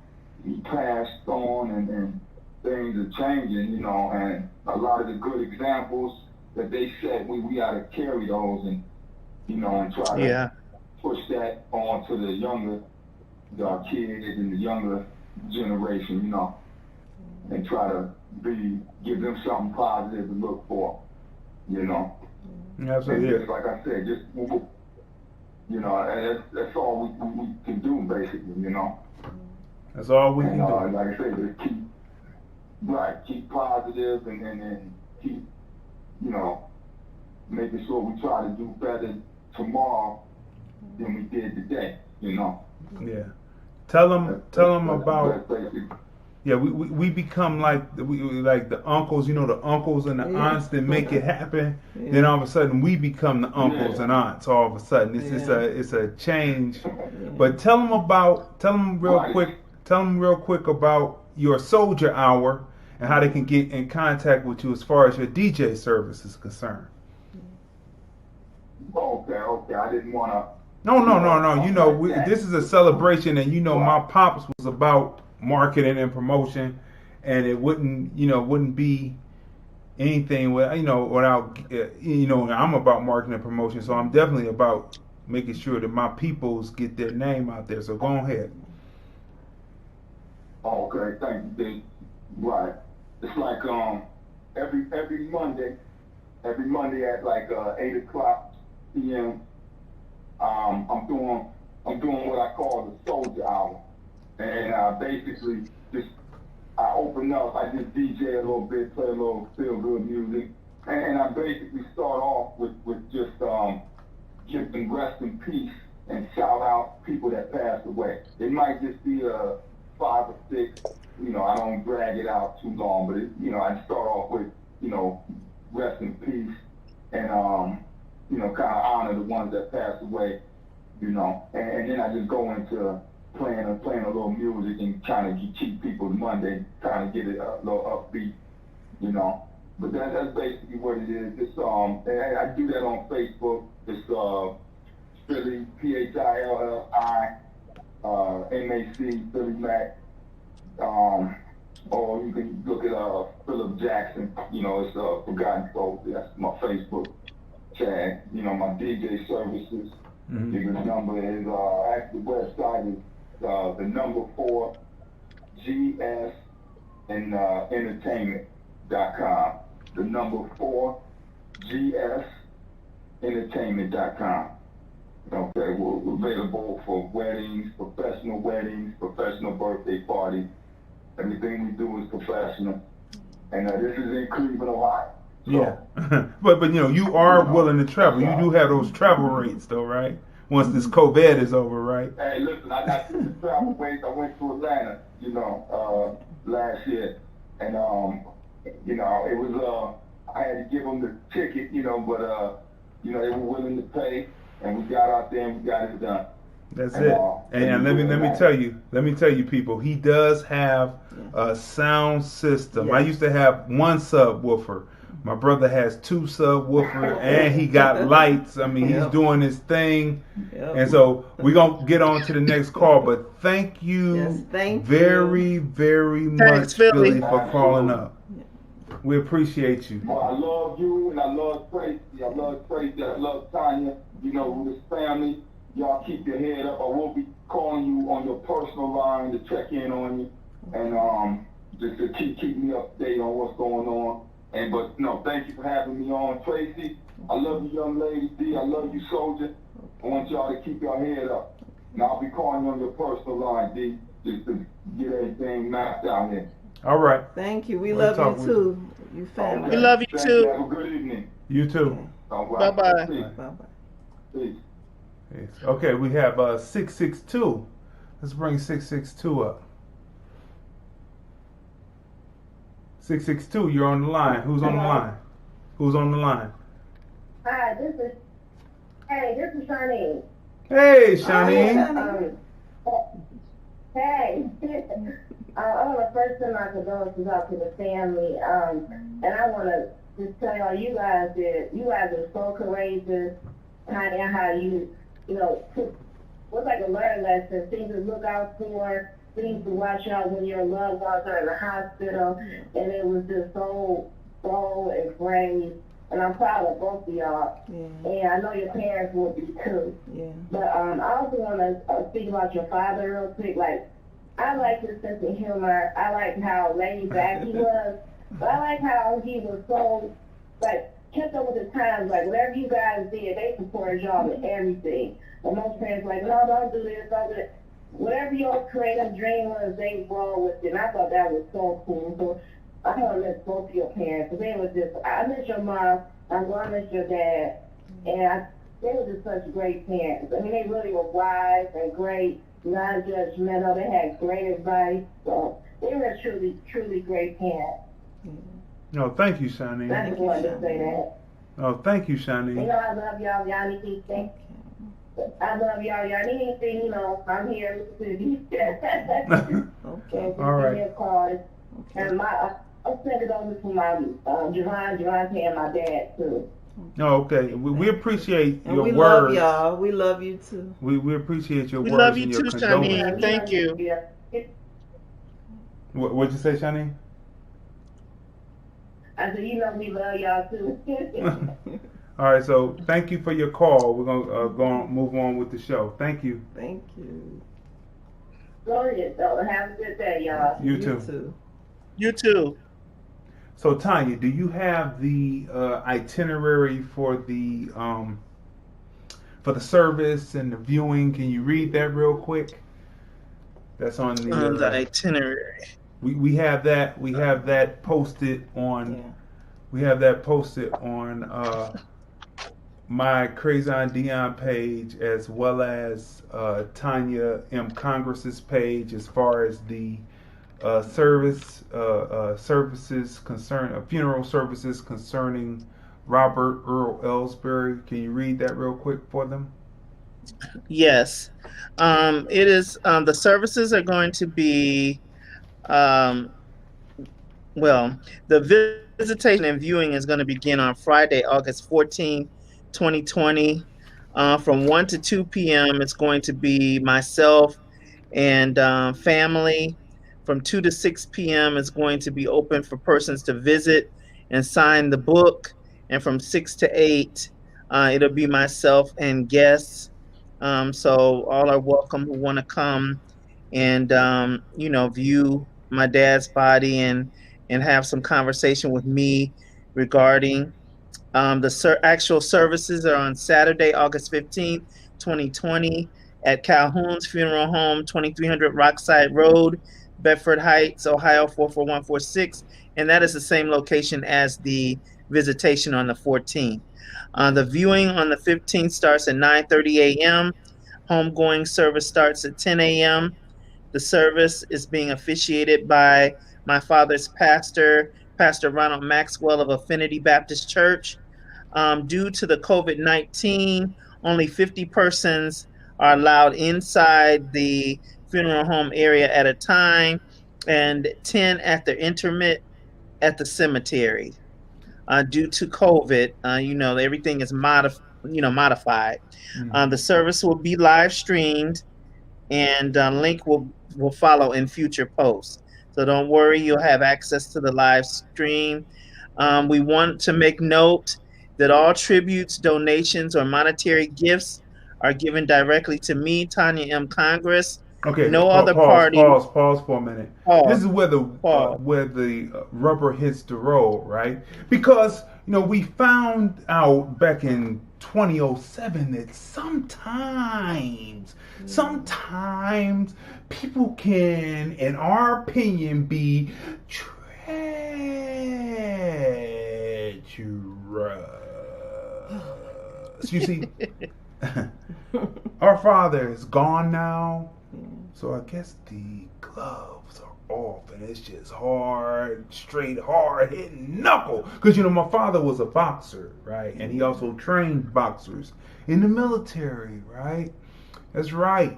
passed on, and things are changing, you know, and a lot of the good examples that they set, we got to carry those, and you know, and try to push that on to the younger kids and the younger generation, you know, and try to give them something positive to look for, you know. Absolutely. And just like I said, just, you know, that's all we can do, basically, you know. That's all we can do. Like I said, just keep positive, and keep, you know, making sure we try to do better tomorrow than we did today, you know. Yeah. Tell them about Yeah, we become like the uncles, you know, the uncles and the aunts that make it happen. Yeah. Then all of a sudden we become the uncles and aunts. All of a sudden, it's a change. Yeah. But tell them real quick about your Soldier Hour and how they can get in contact with you as far as your DJ service is concerned. Okay. I didn't want to. No. You know, this is a celebration, and you know, my pops was about marketing and promotion, and it wouldn't be anything without I'm about marketing and promotion, so I'm definitely about making sure that my peoples get their name out there. So go ahead. Okay, thank you, D. Right, it's like every Monday at like 8:00 p.m. I'm doing what I call the Soldier Hour. And basically, I open up, I just DJ a little bit, play a little feel-good music, and I basically start off with just giving rest in peace and shout out people that passed away. It might just be 5 or 6, I don't drag it out too long, but I start off with, rest in peace and, kind of honor the ones that passed away, and then I just go into playing a little music and kind of keep people Monday, kind of get it a little upbeat, But that's basically what it is. It's I do that on Facebook. It's Philly PHILLI MAC Philly Mac. Or you can look at Philip Jackson. It's Forgotten Folk. That's my Facebook tag. My DJ services. Mm-hmm. The number is actually the website is the number 4 GS and entertainment.com. The number 4 GS entertainment.com. Okay, we're available for weddings, professional birthday parties. Everything we do is professional. And this is in Cleveland, Ohio. So, yeah. but you are willing to travel. You do have those travel rates though, right? Once this COVID is over, right? Hey, listen, I took the travel rates. I went to Atlanta, last year. And, it was, I had to give them the ticket, but, they were willing to pay. And we got out there and we got it done. That's it. And let me tell you, people, he does have a sound system. Yes. I used to have 1 subwoofer. My brother has 2 subwoofers, and he got lights. I mean, he's doing his thing. Yep. And so we're going to get on to the next call. But thank you very, very much, Philly, for calling up. We appreciate you. Well, I love you, and I love Tracy. I love Tanya. With his family. Y'all keep your head up. I will be calling you on your personal line to check in on you. And just to keep me updated on what's going on. But thank you for having me on, Tracy. I love you, young lady. D, I love you, Soldier. I want y'all to keep your head up. And I'll be calling you on your personal line, D, just to get everything mapped out here. All right. Thank you. We love you too. You family. We love you too. Have a good evening. You too. Right. Bye-bye. Bye-bye. Peace. Okay, we have 662. Let's bring 662 up. 662, you're on the line. Who's on the line? Who's on the line? Hi, this is Shani. Hey, Shani. Hey. I want to first send my condolences out to the family. And I want to just tell y'all, you guys are so courageous. And how you what's like a learning lesson, things to look out for, things to watch out when your loved ones are in the hospital, and it was just so bold and brave, and I'm proud of both of y'all, and I know your parents will be too. Yeah. But I also want to speak about your father real quick. Like, I like his sense of humor. I like how laid back he was, but I like how he was so, kept up with the times. Like, whatever you guys did, they supported y'all in everything. But most parents like, no, don't do this, don't do that. Whatever your creative dream was, they roll with it. And I thought that was so cool. So I want to miss both of your parents. Because they was just, I miss your mom, I'm going to miss your dad. And they were just such great parents. I mean, they really were wise and great, non-judgmental. They had great advice. So they were truly, truly great parents. No, thank you, Shani. I just wanted to say that. Oh, thank you, You Shani. know, I love y'all. Y'all need anything. I love y'all. Y'all need anything, you know, I'm here to you. Okay. All right. Give me a call. And I'll send it over to my Javon's and my dad, too. Oh, okay. We appreciate And your we words. love y'all. We love you too. We appreciate your We words love you and your too, condolences. Shani. Thank you. What'd you say, Shani? I said, you know, we love y'all, too. All right, so thank you for your call. We're gonna move on with the show. Thank you. Thank you. Go ahead, though. Have a good day, y'all. You too. You too. So Tanya, do you have the itinerary for the service and the viewing? Can you read that real quick? That's on the itinerary. We have that. We have that posted on. Yeah. We have that posted on my Crazy on Dion page, as well as Tanya M. Congress's page, as far as the services funeral services concerning Robert Earl Ellsbury. Can you read that real quick for them? Yes. It is, the services are going to be, the visitation and viewing is going to begin on Friday, August 14, 2020. From 1 to 2 p.m. it's going to be myself and family. From 2 to 6 p.m. it's going to be open for persons to visit and sign the book. And from 6 to 8, it'll be myself and guests. So all are welcome who want to come and, view my dad's body and have some conversation with me regarding the actual services are on Saturday, August 15th, 2020 at Calhoun's Funeral Home, 2300 Rockside Road, Bedford Heights, Ohio 44146. And that is the same location as the visitation on the 14th. The viewing on the 15th starts at 9:30 a.m. Homegoing service starts at 10 a.m. The service is being officiated by my father's pastor, Pastor Ronald Maxwell of Affinity Baptist Church. Due to the COVID-19, only 50 persons are allowed inside the funeral home area at a time, and 10 at the intermit at the cemetery. Due to COVID, everything is modified. Mm-hmm. The service will be live streamed, and link will follow in future posts. So don't worry, you'll have access to the live stream. We want to make note that all tributes, donations, or monetary gifts are given directly to me, Tanya M. Congress. Okay. No other party. Pause for a minute. This is where the rubber hits the road, right? Because we found out back in 2007 that sometimes people can, in our opinion, be treacherous. You see, our father is gone now, so I guess the gloves are off, and it's just straight hard hitting knuckle. Because my father was a boxer, right? And he also trained boxers in the military, right? That's right.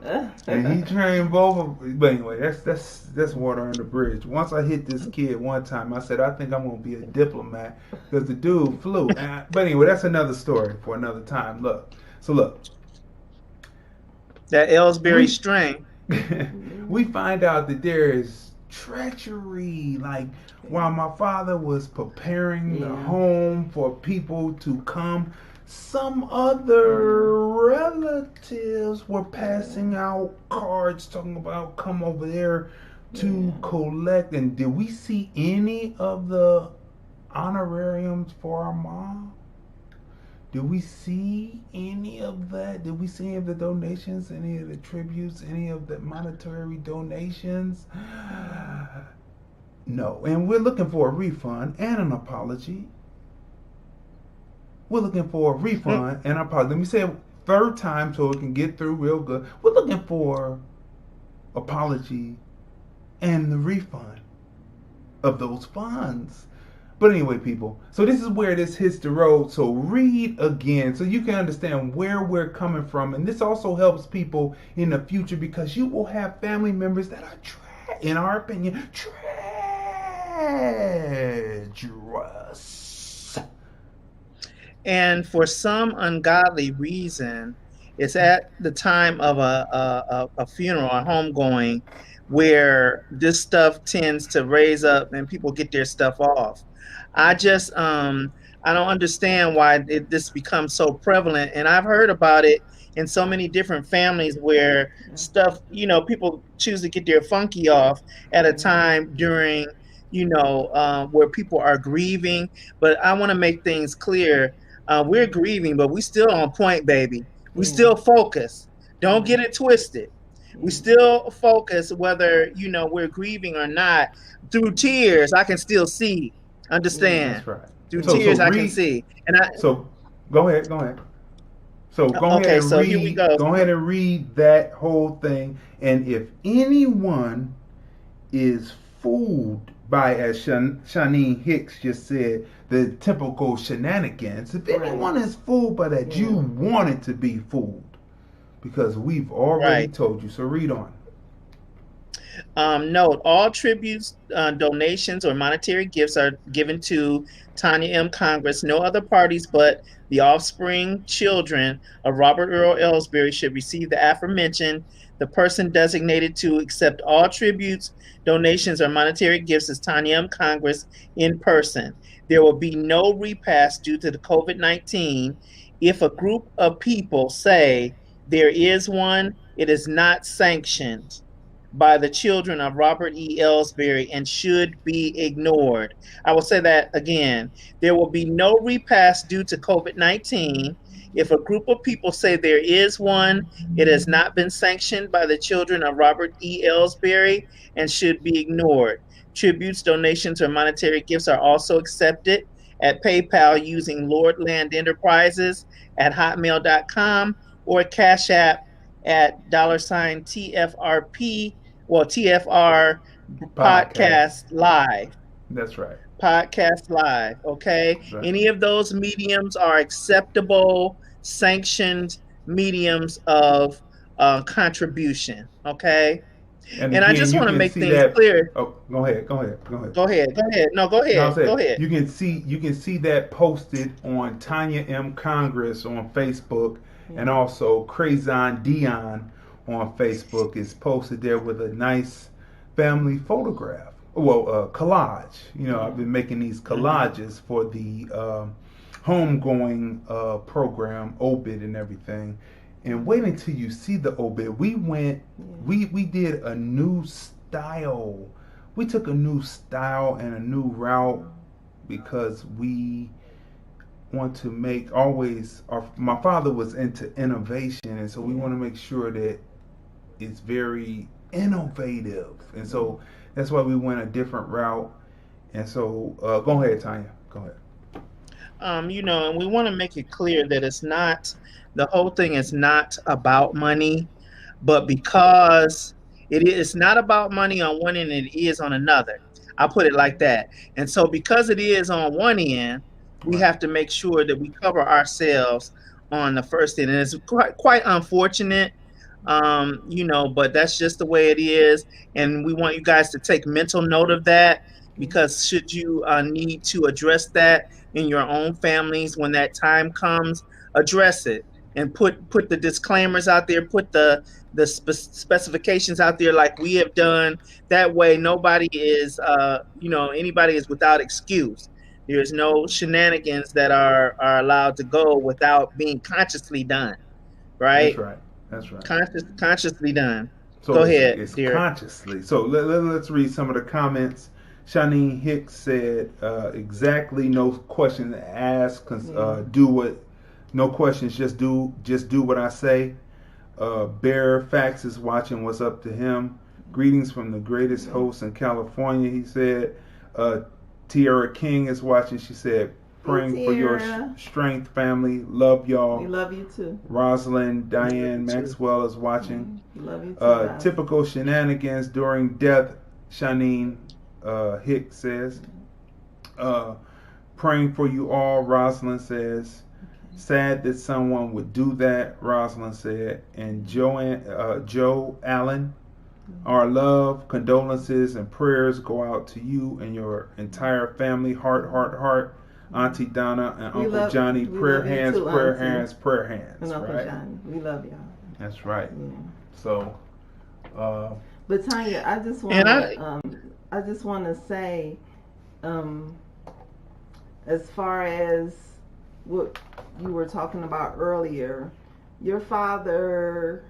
And he trained both of them. But anyway, that's water under the bridge. Once I hit this kid one time, I said, I think I'm going to be a diplomat, because the dude flew. But anyway, that's another story for another time. Look. That Ellsbury strain. We find out that there is treachery. Like, while my father was preparing the home for people to come, some other relatives were passing out cards talking about come over there to collect. And did we see any of the honorariums for our mom? Did we see any of that? Did we see any of the donations, any of the tributes, any of the monetary donations? No. And we're looking for a refund and an apology. We're looking for a refund and an apology. Let me say it third time so it can get through real good. We're looking for apology and the refund of those funds. But anyway, people, so this is where this hits the road. So read again so you can understand where we're coming from. And this also helps people in the future because you will have family members that are, in our opinion, treacherous. And for some ungodly reason, it's at the time of a funeral, a homegoing, where this stuff tends to raise up and people get their stuff off. I just, I don't understand why this becomes so prevalent. And I've heard about it in so many different families where stuff, you know, people choose to get their funky off at a time during, you know, where people are grieving. But I want to make things clear. We're grieving, but we still on point, baby. We still focus. Don't get it twisted. We still focus whether, you know, we're grieving or not. Through tears, I can still see. Understand? That's right. Through tears, I can see. And so go ahead. So go ahead and read. Here we go. Go ahead and read that whole thing. And if anyone is fooled by, as Shanine Hicks just said, the typical shenanigans, if anyone is fooled by that, you wanted to be fooled. Because we've already told you. So read on. Note, all tributes, donations, or monetary gifts are given to Tanya M. Congress. No other parties but the offspring children of Robert Earl Ellsbury should receive the aforementioned. The person designated to accept all tributes, donations, or monetary gifts is Tanya M. Congress in person. There will be no repass due to the COVID-19. If a group of people say there is one, it is not sanctioned by the children of Robert E. Ellsbury and should be ignored. I will say that again. There will be no repass due to COVID-19. If a group of people say there is one, it has not been sanctioned by the children of Robert E. Ellsbury and should be ignored. Tributes, donations, or monetary gifts are also accepted at PayPal using Lordland Enterprises at hotmail.com or Cash App at $TFRP, TFR Podcast Live. That's right. Podcast Live, okay? Right. Any of those mediums are acceptable, sanctioned mediums of contribution, okay? And I just want to make things clear. Oh, go ahead. No, go ahead. Go ahead. You can see that posted on Tanya M. Congress on Facebook, and also Crazon Dion on Facebook is posted there with a nice family photograph. Well, collage. You know, I've been making these collages for the homegoing program, OBIT and everything. And wait until you see the OBIT. We did a new style. We took a new style and a new route because we want to make my father was into innovation, and so we want to make sure that it's very innovative, and so that's why we went a different route. And so go ahead, Tanya, go ahead. You know, and we want to make it clear that the whole thing is not about money, but because it's not about money on one end and it is on another. I'll put it like that. And so because it is on one end, we have to make sure that we cover ourselves on the first end. And it's quite unfortunate, you know, but that's just the way it is. And we want you guys to take mental note of that, because should you need to address that in your own families when that time comes, address it and put the disclaimers out there, put the specifications out there like we have done. That way nobody is, anybody is without excuse. There's no shenanigans that are allowed to go without being consciously done, right? That's right. Consciously done. So go ahead, it's dear. Consciously. So let's read some of the comments. Shanine Hicks said, exactly, no questions asked, no questions, just do what I say. Bear Fax is watching, what's up to him. Greetings from the greatest host in California, he said. Tiara King is watching, she said, praying for your strength, family. Love y'all. We love you too. Rosalind Diane Maxwell is watching. Love you too. Typical shenanigans during death Shanine Hicks says. Praying for you all, Rosalind says. Sad that someone would do that, Rosalind said. And Joe Allen, our love, condolences, and prayers go out to you and your entire family. Heart, heart, heart. Auntie Donna and Uncle Johnny, prayer hands, prayer hands, prayer hands. And Uncle right? Johnny, we love y'all. That's right. Yeah. So, but Tanya, I just want to say, as far as what you were talking about earlier, your father,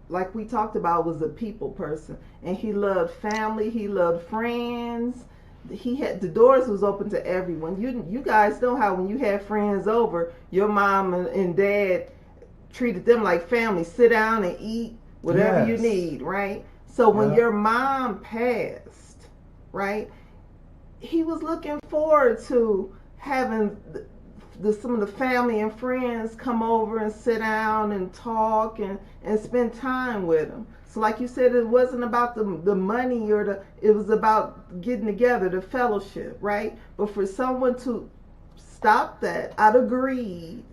like we talked about, was a people person, and he loved family, he loved friends. He had the doors was open to everyone. You guys know how when you had friends over, your mom and dad treated them like family. Sit down and eat whatever you need, right? So when your mom passed, right, he was looking forward to having some of the family and friends come over and sit down and talk and spend time with him. So like you said, it wasn't about the money it was about getting together, the fellowship, right? But for someone to stop that out of greed,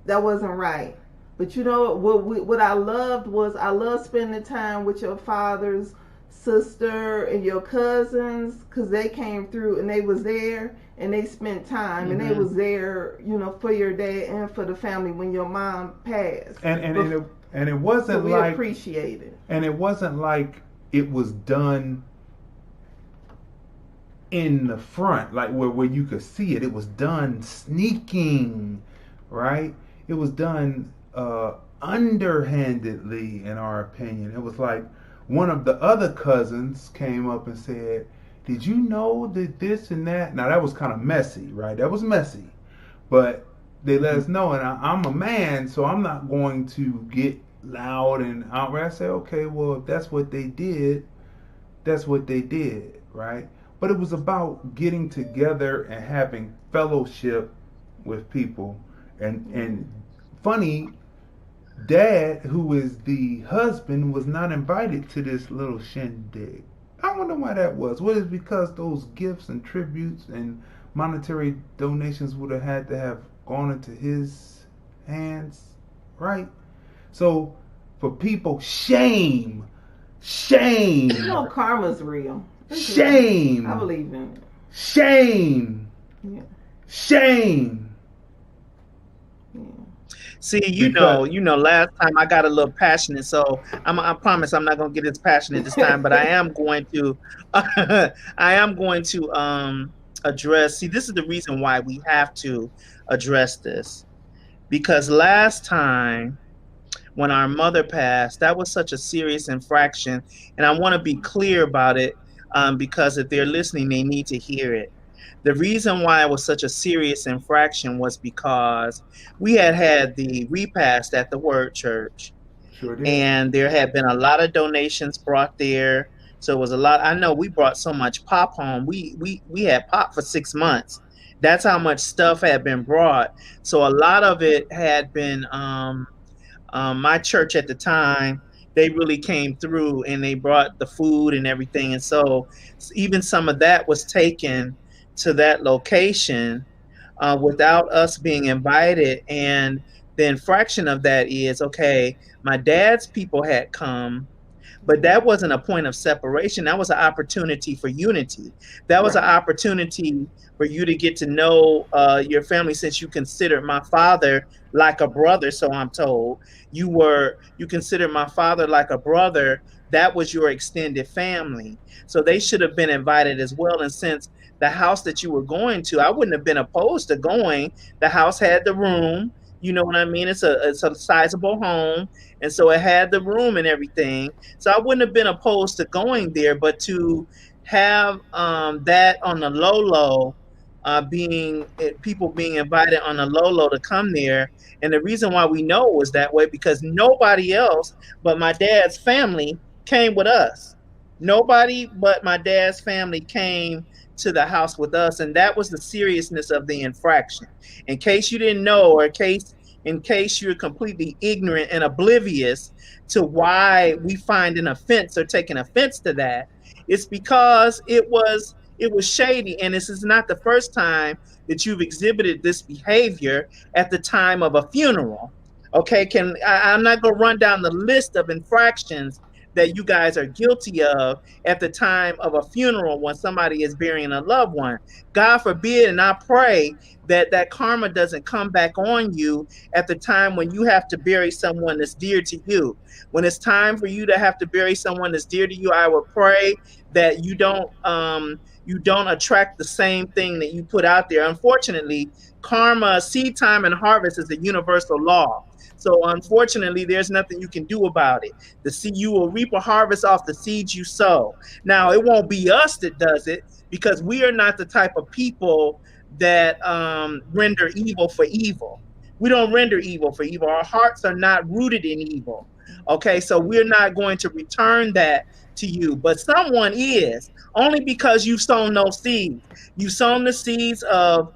that wasn't right. But you know what I loved was I loved spending time with your father's sister and your cousins, because they came through and they was there and they spent time and they was there, for your dad and for the family when your mom passed. And it wasn't we like appreciate it. And it wasn't like it was done in the front, like where you could see it. It was done sneaking, right? It was done underhandedly, in our opinion. It was like one of the other cousins came up and said, "Did you know that this and that?" Now that was kind of messy, right? That was messy, but they let us know, and I'm a man, so I'm not going to get loud and outright. I say, okay, well, if that's what they did, that's what they did, right? But it was about getting together and having fellowship with people. And funny, Dad, who is the husband, was not invited to this little shindig. I wonder why that was. Was it because those gifts and tributes and monetary donations would have had to have gone into his hands, right? So for people, shame. Karma's real. Shame. I believe in it. Shame. Yeah. Shame. Yeah. See, you know, last time I got a little passionate, so I promise I'm not gonna get as passionate this time, but I am going to address. See, this is the reason why we have to address this, because last time when our mother passed, that was such a serious infraction, and I want to be clear about it, because if they're listening, they need to hear it. The reason why it was such a serious infraction was because we had the repast at the Word Church. Sure did. And there had been a lot of donations brought there. So it was a lot. I know we brought so much pop home. We had pop for 6 months. That's how much stuff had been brought. So a lot of it had been my church at the time. They really came through and they brought the food and everything. And so even some of that was taken to that location without us being invited. And the infraction of that is, okay, my dad's people had come, but that wasn't a point of separation. That was an opportunity for unity. That was an opportunity for you to get to know your family, since you considered my father like a brother. So I'm told you considered my father like a brother. That was your extended family. So they should have been invited as well. And since the house that you were going to, I wouldn't have been opposed to going. The house had the room. You know what I mean? It's a sizable home. And so it had the room and everything. So I wouldn't have been opposed to going there, but to have that on the low, people being invited on the low to come there. And the reason why we know it was that way, because nobody else but my dad's family came with us. Nobody but my dad's family came to the house with us, and that was the seriousness of the infraction. In case you didn't know, or in case you're completely ignorant and oblivious to why we find an offense or taking offense to that, It's because it was shady, and this is not the first time that you've exhibited this behavior at the time of a funeral. Okay, I'm not going to run down the list of infractions that you guys are guilty of at the time of a funeral when somebody is burying a loved one. God forbid, and I pray that karma doesn't come back on you at the time when you have to bury someone that's dear to you. When it's time for you to have to bury someone that's dear to you, I would pray that you don't attract the same thing that you put out there. Unfortunately, karma, seed time and harvest is a universal law. So unfortunately, there's nothing you can do about it. You will reap a harvest off the seeds you sow. Now, it won't be us that does it, because we are not the type of people that render evil for evil. We don't render evil for evil. Our hearts are not rooted in evil. Okay, so we're not going to return that to you. But someone is, only because you've sown those seeds. You've sown the seeds of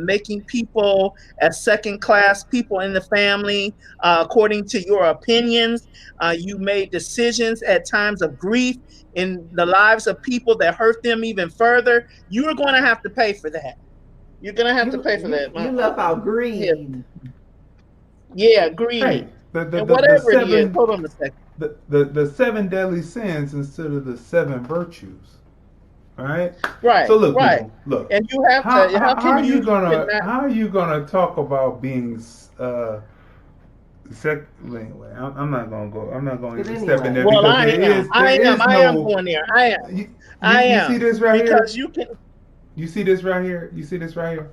making people as second-class people in the family, according to your opinions. You made decisions at times of grief in the lives of people that hurt them even further. You are going to have to pay for that. You're going to have to pay for that. You left out greed. Yeah, greed. Hey, whatever it is. Hold on a second. The 7 deadly sins instead of the 7 virtues. All right. Right. So look, right. people, look. And you have to. How are you gonna talk about being anyway, I'm not gonna go. I'm not going to step in there. Well, because I am going there. I am. You see this right because here? You can. You see this right here? You see this right here?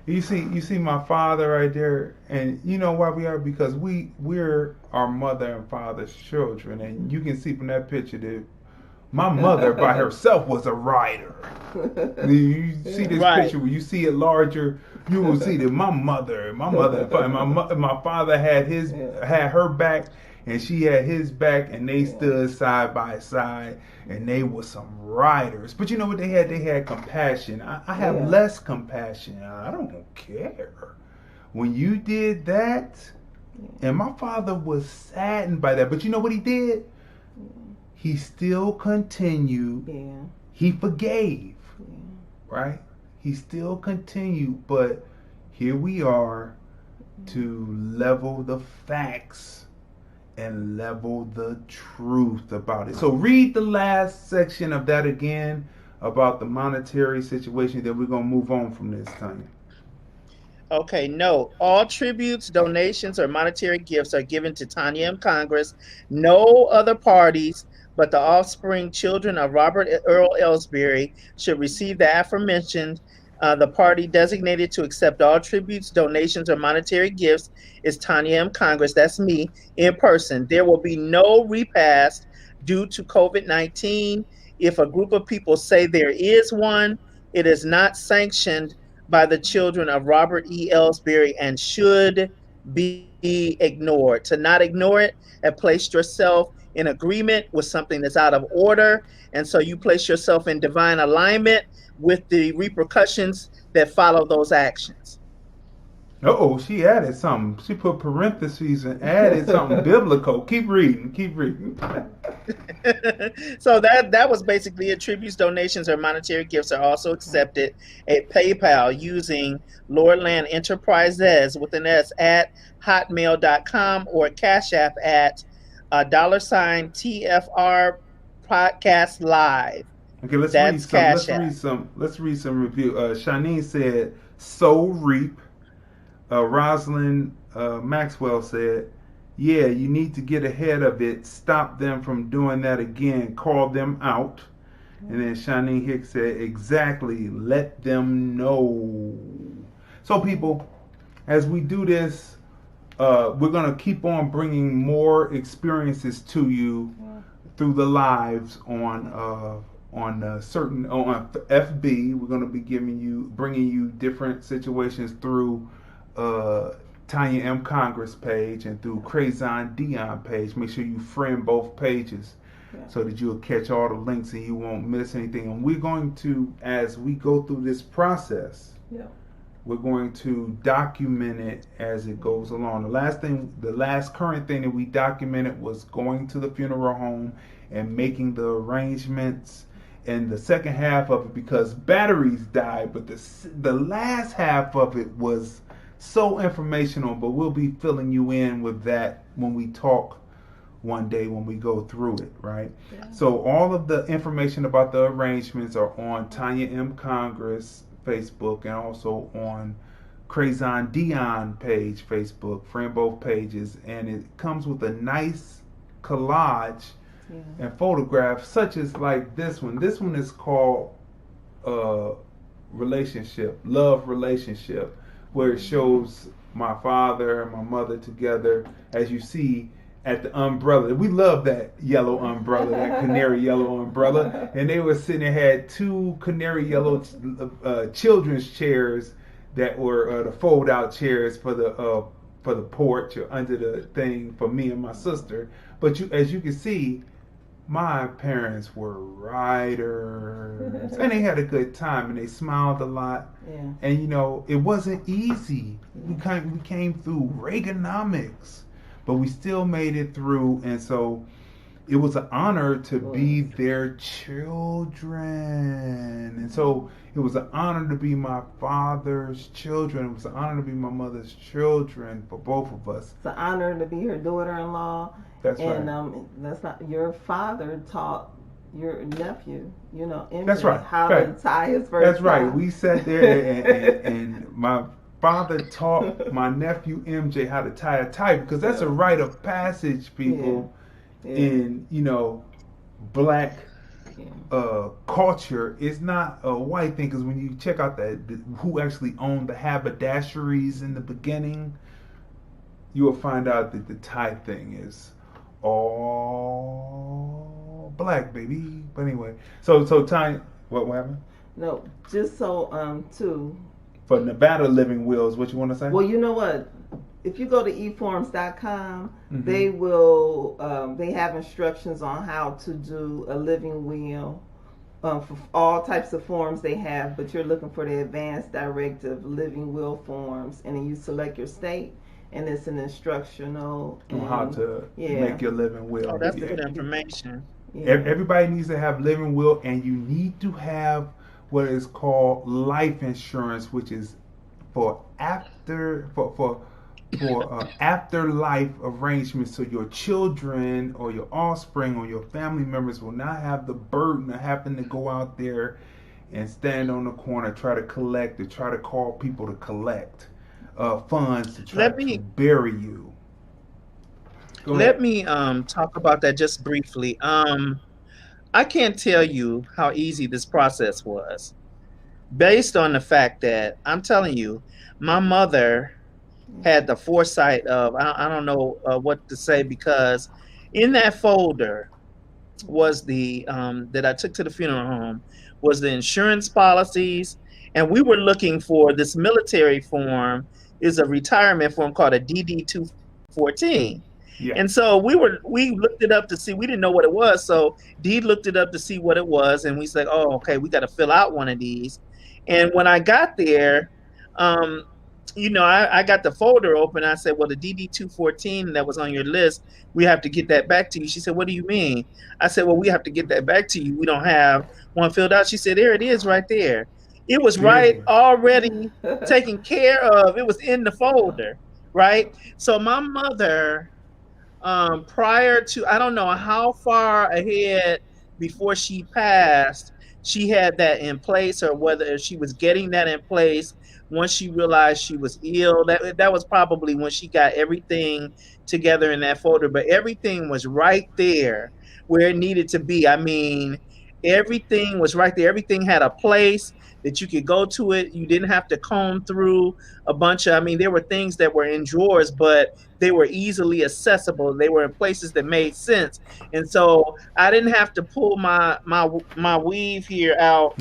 You see my father right there, and you know why we are? Because we're our mother and father's children, and you can see from that picture that my mother by herself was a writer. You see this picture where you see it larger, you will see that my father had her back and she had his back, and they stood side by side, and they were some writers. But you know what they had? They had compassion. I have less compassion. I don't care. When you did that, and my father was saddened by that, but you know what he did? He still continued. Yeah. He forgave. Yeah. Right? He still continued, but here we are to level the facts and level the truth about it. So read the last section of that again about the monetary situation, then we're going to move on from this, Tanya. Okay, note, all tributes, donations, or monetary gifts are given to Tanya M. Congress. No other parties but the offspring children of Robert Earl Ellsbury should receive the aforementioned. The party designated to accept all tributes, donations, or monetary gifts is Tanya M. Congress. That's me in person. There will be no repast due to COVID-19. If a group of people say there is one, it is not sanctioned by the children of Robert E. Ellsbury and should be ignored. To not ignore it and place yourself in agreement with something that's out of order, and so you place yourself in divine alignment with the repercussions that follow those actions. She added something. She put parentheses and added something biblical. Keep reading. So that was basically it. Tributes, donations, or monetary gifts are also accepted at PayPal using Lordland Enterprises with an S at hotmail.com or Cash App at $TFR Podcast Live. Okay, let's read some review. Shanine said, "So reap." Rosalind Maxwell said, "Yeah, you need to get ahead of it. Stop them from doing that again. Call them out." And then Shanine Hicks said, "Exactly. Let them know." So people, as we do this, we're going to keep on bringing more experiences to you through the lives on FB. We're going to be bringing you different situations through Tanya M. Congress page and through Crazon Dion page. Make sure you friend both pages so that you'll catch all the links and you won't miss anything. And we're going to, as we go through this process, we're going to document it as it goes along. The last current thing that we documented was going to the funeral home and making the arrangements. And the second half of it, because batteries died, but the last half of it was so informational. But we'll be filling you in with that when we talk one day when we go through it, right? Yeah. So all of the information about the arrangements are on Tanya M. Congress Facebook and also on Crazon Dion page Facebook, friend both pages, and it comes with a nice collage and photographs such as like this one. This one is called Relationship, Love Relationship, where it shows my father and my mother together, as you see at the umbrella. We love that yellow umbrella, that canary yellow umbrella. And they were sitting there, had two canary yellow children's chairs that were the fold out chairs for the porch or under the thing for me and my sister. But as you can see, my parents were writers, and they had a good time, and they smiled a lot. Yeah. And you know, it wasn't easy. We came through Reaganomics, but we still made it through. And so it was an honor to be their children. And so it was an honor to be my father's children. It was an honor to be my mother's children for both of us. It's an honor to be her daughter-in-law. That's and, right. That's not your father taught your nephew, you know, that's right. how to tie his first That's right. tie. We sat there and my father taught my nephew MJ how to tie a tie, because that's a rite of passage, people, in, you know, black culture. It's not a white thing, because when you check out who actually owned the haberdasheries in the beginning, you will find out that the tie thing is all black, baby. But anyway, so tie. What happened? No, just so too. For Nevada living wills, what you want to say? Well, you know what? If you go to eforms.com, they will. They have instructions on how to do a living will for all types of forms they have. But you're looking for the advanced directive living will forms, and then you select your state. And it's an instructional on how to make your living will. Oh, that's good information. Yeah. Everybody needs to have living will, and you need to have what is called life insurance, which is for afterlife arrangements, so your children or your offspring or your family members will not have the burden of having to go out there and stand on the corner, try to collect, or try to call people to collect funds to try to bury you. Let me talk about that just briefly. I can't tell you how easy this process was, based on the fact that I'm telling you, my mother had the foresight of, I don't know what to say, because in that folder was the that I took to the funeral home was the insurance policies, and we were looking for this military form. Is a retirement form called a DD-214. Yeah. And so we looked it up to see. We didn't know what it was, so Dee looked it up to see what it was, and we said, "Oh, okay, we got to fill out one of these." And when I got there, you know, I got the folder open. I said, "Well, the DD-214 that was on your list, we have to get that back to you." She said, "What do you mean?" I said, "Well, we have to get that back to you. We don't have one filled out." She said, "There it is, right there." It was right already taken care of. It was in the folder, right? So my mother, prior to, I don't know how far ahead before she passed, she had that in place, or whether she was getting that in place once she realized she was ill. That was probably when she got everything together in that folder. But everything was right there where it needed to be. I mean, everything was right there. Everything had a place that you could go to it. You didn't have to comb through a bunch of, I mean, there were things that were in drawers, but they were easily accessible. They were in places that made sense. And so I didn't have to pull my weave here out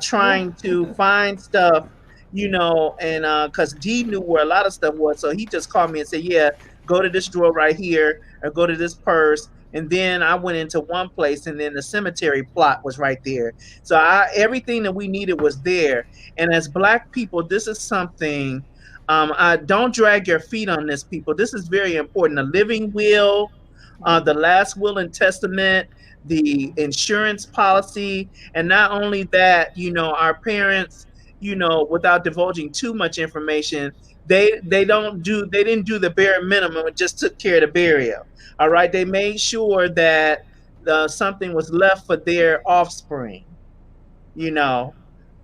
trying to find stuff, you know, and because Dee knew where a lot of stuff was. So he just called me and said, yeah, go to this drawer right here, or go to this purse. And then I went into one place, and then the cemetery plot was right there. So everything that we needed was there. And as Black people, this is something, don't drag your feet on this, people. This is very important. A living will, the last will and testament, the insurance policy, and not only that, our parents, without divulging too much information, they didn't do the bare minimum and just took care of the burial. All right, they made sure that something was left for their offspring. The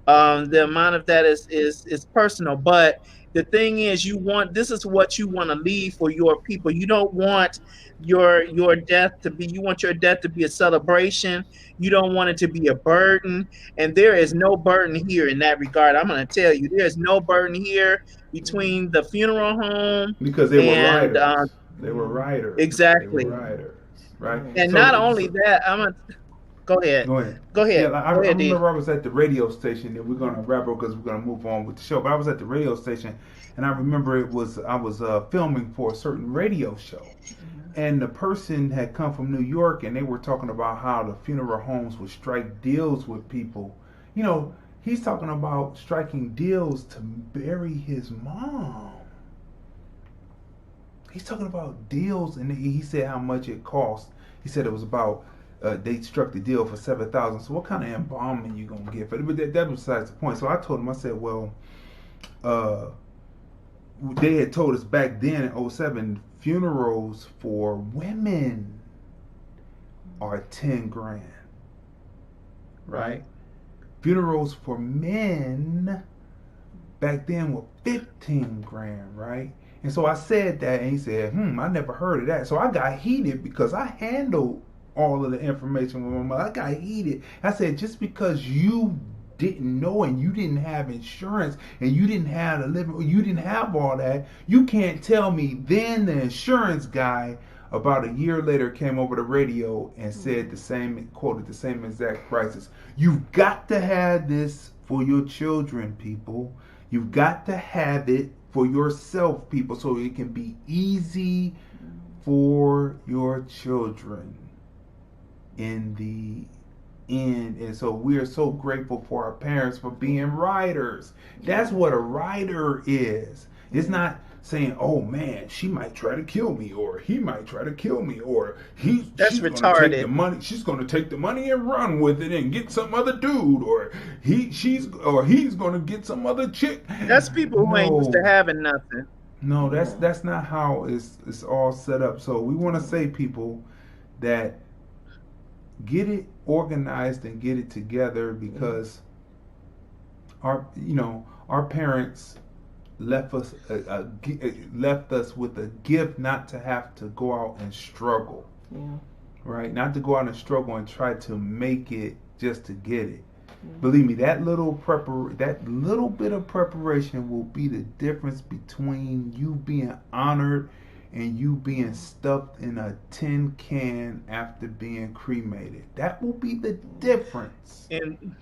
amount of that is personal, but the thing is, this is what you want to leave for your people. You don't want your death to be. You want your death to be a celebration. You don't want it to be a burden, and there is no burden here in that regard. I'm going to tell you, there is no burden here between the funeral home because they were writers. They were writers. Exactly. They were writers, right? And not only that, Go ahead. Go ahead. Yeah, I remember I was at the radio station, and we're gonna wrap up because we're gonna move on with the show. But I was at the radio station, and I remember I was filming for a certain radio show, and the person had come from New York, and they were talking about how the funeral homes would strike deals with people. He's talking about striking deals to bury his mom. He's talking about deals, and he said how much it cost. He said it was about. They struck the deal for $7,000. So what kind of embalming you gonna get for it? But that was besides the point. So I told him, I said, well, they had told us back then in 2007, funerals for women are $10,000, right? Funerals for men back then were $15,000, right? And so I said that, and he said, I never heard of that. So I got heated because I handled all of the information with my mother. I got heated. I said, just because you didn't know and you didn't have insurance and you didn't have the living, you didn't have all that, you can't tell me. Then the insurance guy about a year later came over the radio and said quoted the same exact prices. You've got to have this for your children, people. You've got to have it for yourself, people, so it can be easy for your children in the end. And so we are so grateful for our parents for being writers. That's what a writer is. It's not saying, oh man, she might try to kill me, or he might try to kill me, or she's retarded. Gonna take the money, she's gonna take the money and run with it and get some other dude, or he's gonna get some other chick. That's people who ain't used to having nothing. No, that's not how it's all set up. So we want to say, people, that get it organized and get it together, because our parents left us with a gift not to have to go out and struggle. Right? Not to go out and struggle and try to make it just to get it. Believe me, that little bit of preparation will be the difference between you being honored and you being stuffed in a tin can after being cremated. That will be the difference. And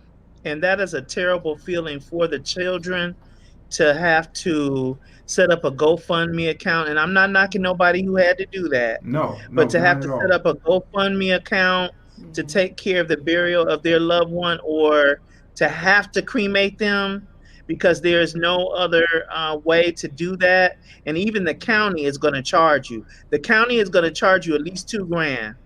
that is a terrible feeling for the children, to have to set up a GoFundMe account. And I'm not knocking nobody who had to do that. But to have to set up a GoFundMe account to take care of the burial of their loved one, or to have to cremate them, because there is no other way to do that. And even the county is going to charge you. The county is going to charge you at least $2,000.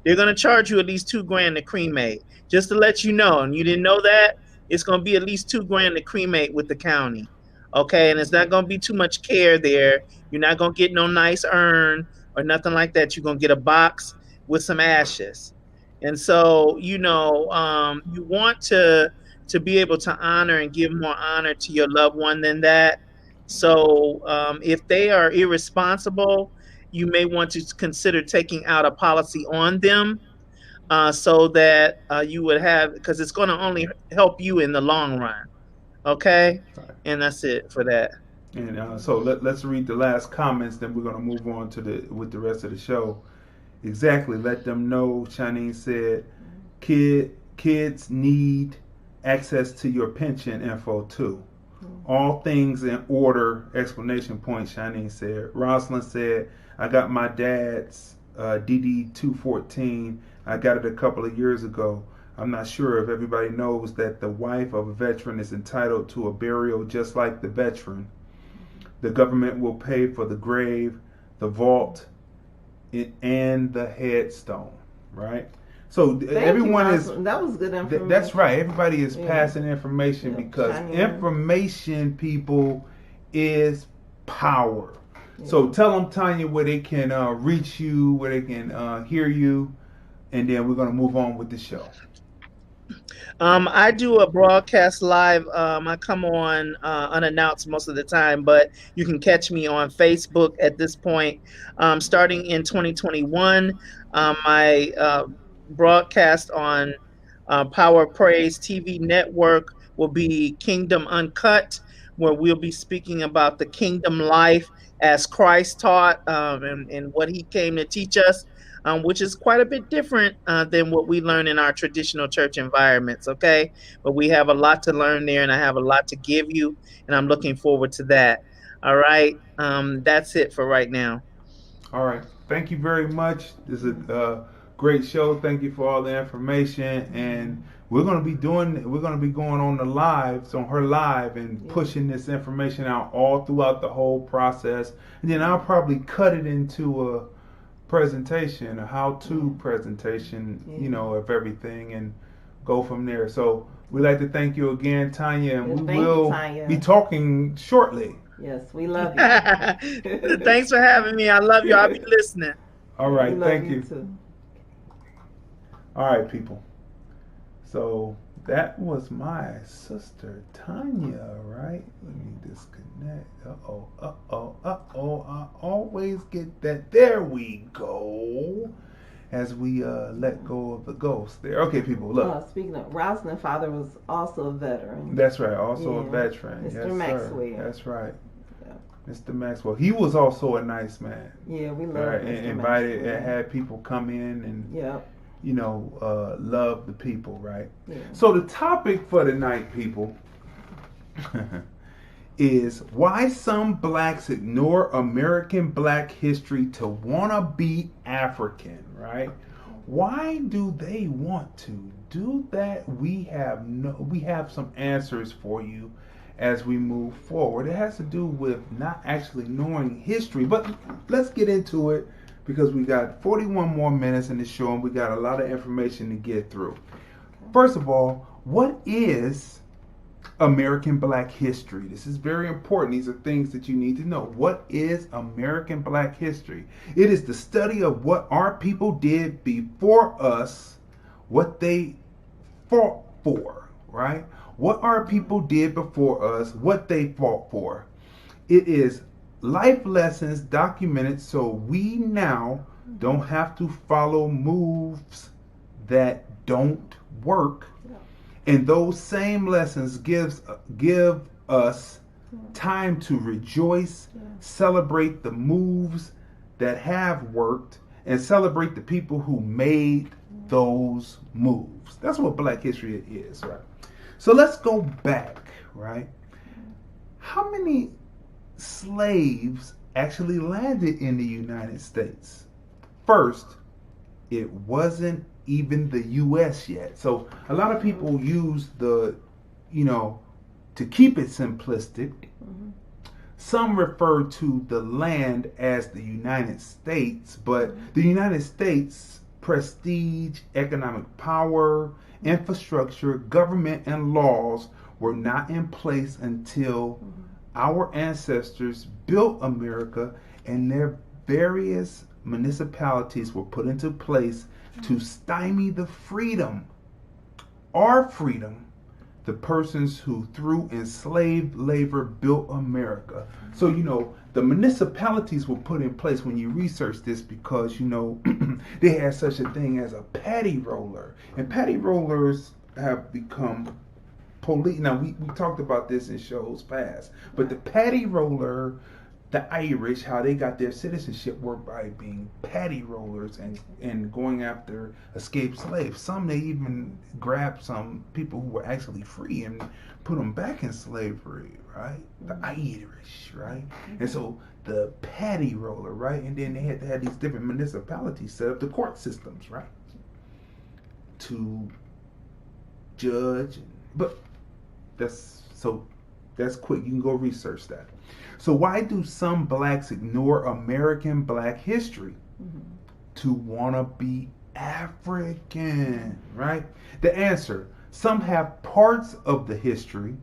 They're going to charge you at least $2,000 to cremate. Just to let you know, and you didn't know that, it's going to be at least $2,000 to cremate with the county. Okay, and it's not going to be too much care there. You're not going to get no nice urn or nothing like that. You're going to get a box with some ashes. And so, you want to be able to honor and give more honor to your loved one than that. So if they are irresponsible, you may want to consider taking out a policy on them, so that you would have, because it's going to only help you in the long run. Okay? And that's it for that. And so let's read the last comments, then we're going to move on with the rest of the show. Exactly. Let them know. Shanine said, kids need access to your pension info too. All things in order, exclamation point, Shanine said. Rosalind said, I got my dad's DD-214. I got it a couple of years ago. I'm not sure if everybody knows that the wife of a veteran is entitled to a burial just like the veteran. The government will pay for the grave, the vault, and the headstone, right? So Thank everyone you, is. that was good information. That's right. Everybody is passing information because information, people, is power. So tell them, Tanya, where they can reach you, where they can hear you, and then we're going to move on with the show. I do a broadcast live. I come on unannounced most of the time, but you can catch me on Facebook at this point. Starting in 2021, my broadcast on Power Praise TV network will be Kingdom Uncut, where we'll be speaking about the kingdom life as Christ taught and what he came to teach us. Which is quite a bit different than what we learn in our traditional church environments, okay? But we have a lot to learn there, and I have a lot to give you, and I'm looking forward to that. All right? That's it for right now. All right. Thank you very much. This is a great show. Thank you for all the information, and we're going to be going on the lives, on her live, and pushing this information out all throughout the whole process, and then I'll probably cut it into a presentation, a how-to presentation, of everything, and go from there. So we'd like to thank you again, Tanya, and we will be talking shortly. Yes, we love you. Thanks for having me. I love you. I'll be listening. All right, thank you. Too. All right, people. So that was my sister Tanya, right? Let me disconnect. I always get that. There we go. As we let go of the ghost there. Okay, people, look. Speaking of, Rosalind's father was also a veteran. That's right, also a veteran. Mr. Maxwell. Sir. That's right. Mr. Maxwell. He was also a nice man. Yeah, we love Mr. Invited Maxwell. and had people come in and love the people, right? Yeah. So the topic for tonight, people, is why some blacks ignore American black history to wanna be African, right? Why do they want to do that? We have some answers for you as we move forward. It has to do with not actually knowing history, but let's get into it because we got 41 more minutes in the show and we got a lot of information to get through. First of all, what is American Black history? This is very important. These are things that you need to know. What is American Black history? It is the study of what our people did before us, what they fought for, right? What our people did before us, what they fought for. It is life lessons documented so we now don't have to follow moves that don't work. And those same lessons give us time to rejoice, celebrate the moves that have worked, and celebrate the people who made those moves. That's what Black history is, right? So let's go back, right? How many slaves actually landed in the United States? First, it wasn't even the U.S. yet. So a lot of people use to keep it simplistic, some refer to the land as the United States, but the United States prestige, economic power, infrastructure, government, and laws were not in place until our ancestors built America and their various municipalities were put into place to stymie the freedom, our freedom, the persons who through enslaved labor built America. So, the municipalities were put in place when you research this because, they had such a thing as a patty roller. And patty rollers have become police. Now, we talked about this in shows past, but the patty roller, the Irish, how they got their citizenship were by being patty rollers and going after escaped slaves. Some, they even grabbed some people who were actually free and put them back in slavery, right? The Irish, right? And so the patty roller, right? And then they had to have these different municipalities set up the court systems, right? To judge. But that's quick. You can go research that. So why do some blacks ignore American black history to want to be African, right? The answer, some have parts of the history,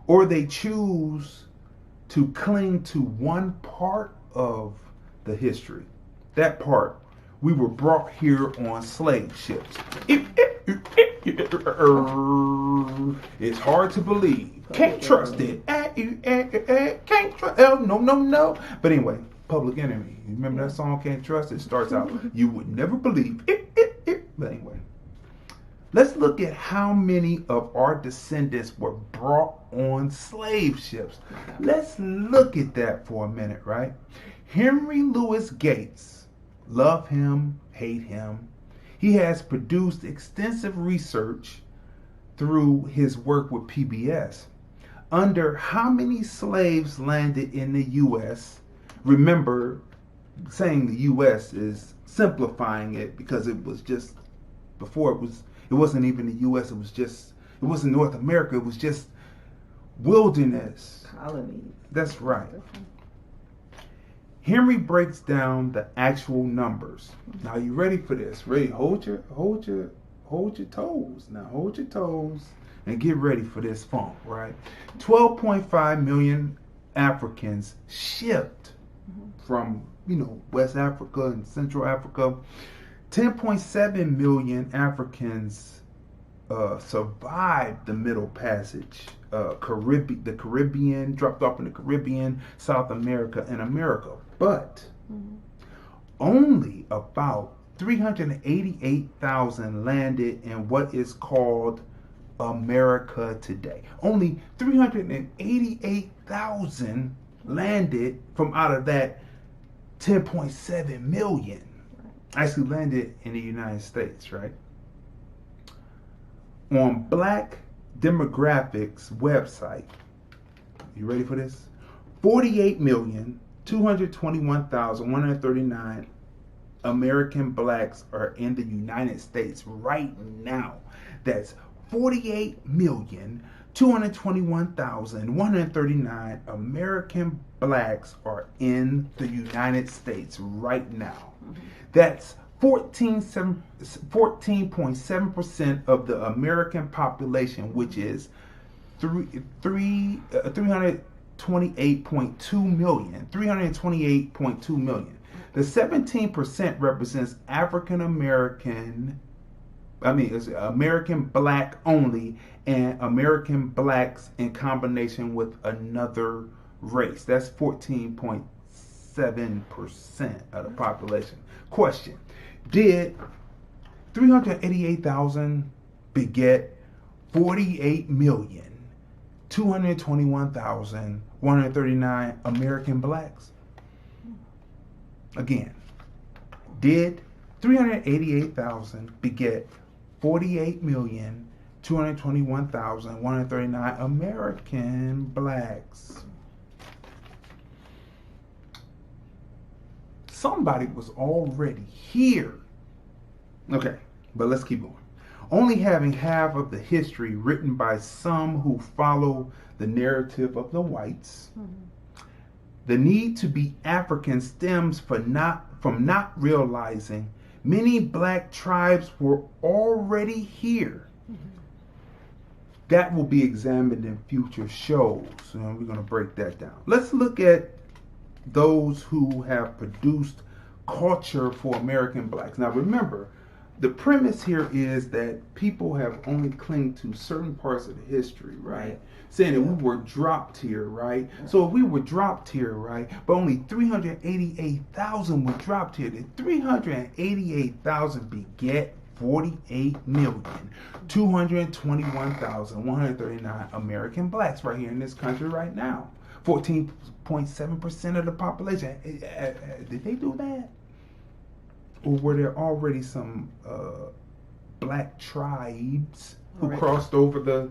or they choose to cling to one part of the history. That part, we were brought here on slave ships. It's hard to believe. Can't trust it. Can't trust. No. But anyway, Public Enemy. You remember that song, Can't Trust It? It starts out, you would never believe it. But anyway, let's look at how many of our descendants were brought on slave ships. Let's look at that for a minute, right? Henry Louis Gates, love him, hate him. He has produced extensive research through his work with PBS under how many slaves landed in the U.S. Remember, saying the U.S. is simplifying it because it was just, before it wasn't even the U.S., it wasn't North America, it was just wilderness. Colonies. That's right. Henry breaks down the actual numbers. Now, you ready for this? Ready? Hold your toes. Now, hold your toes and get ready for this funk, right? 12.5 million Africans shipped from, West Africa and Central Africa. 10.7 million Africans survived the Middle Passage, the Caribbean, dropped off in the Caribbean, South America, and America. But only about 388,000 landed in what is called America today. Only 388,000 landed from out of that 10.7 million. Actually landed in the United States, right? On Black Demographics website, you ready for this? 48,221,139 American blacks are in the United States right now. That's 48,221,139 American blacks are in the United States right now. That's 14.7% of the American population, which is 328.2 million. 328.2 million. The 17% represents American black only, and American blacks in combination with another race. That's 14.7% of the population. Question: did 388,000 beget 48,221,139 American blacks? Again, did 388,000 beget 48,221,139 American blacks? Somebody was already here. Okay, but let's keep going. Only having half of the history written by some who follow the narrative of the whites. The need to be African stems from not realizing many black tribes were already here. That will be examined in future shows, and we're going to break that down. Let's look at those who have produced culture for American blacks. Now remember, the premise here is that people have only clung to certain parts of the history, right? Saying that we were dropped here, right? So if we were dropped here, right, but only 388,000 were dropped here, the 388,000 beget 48,221,139 American blacks right here in this country right now. 14.7% of the population. Did they do that? Or were there already some black tribes who crossed over the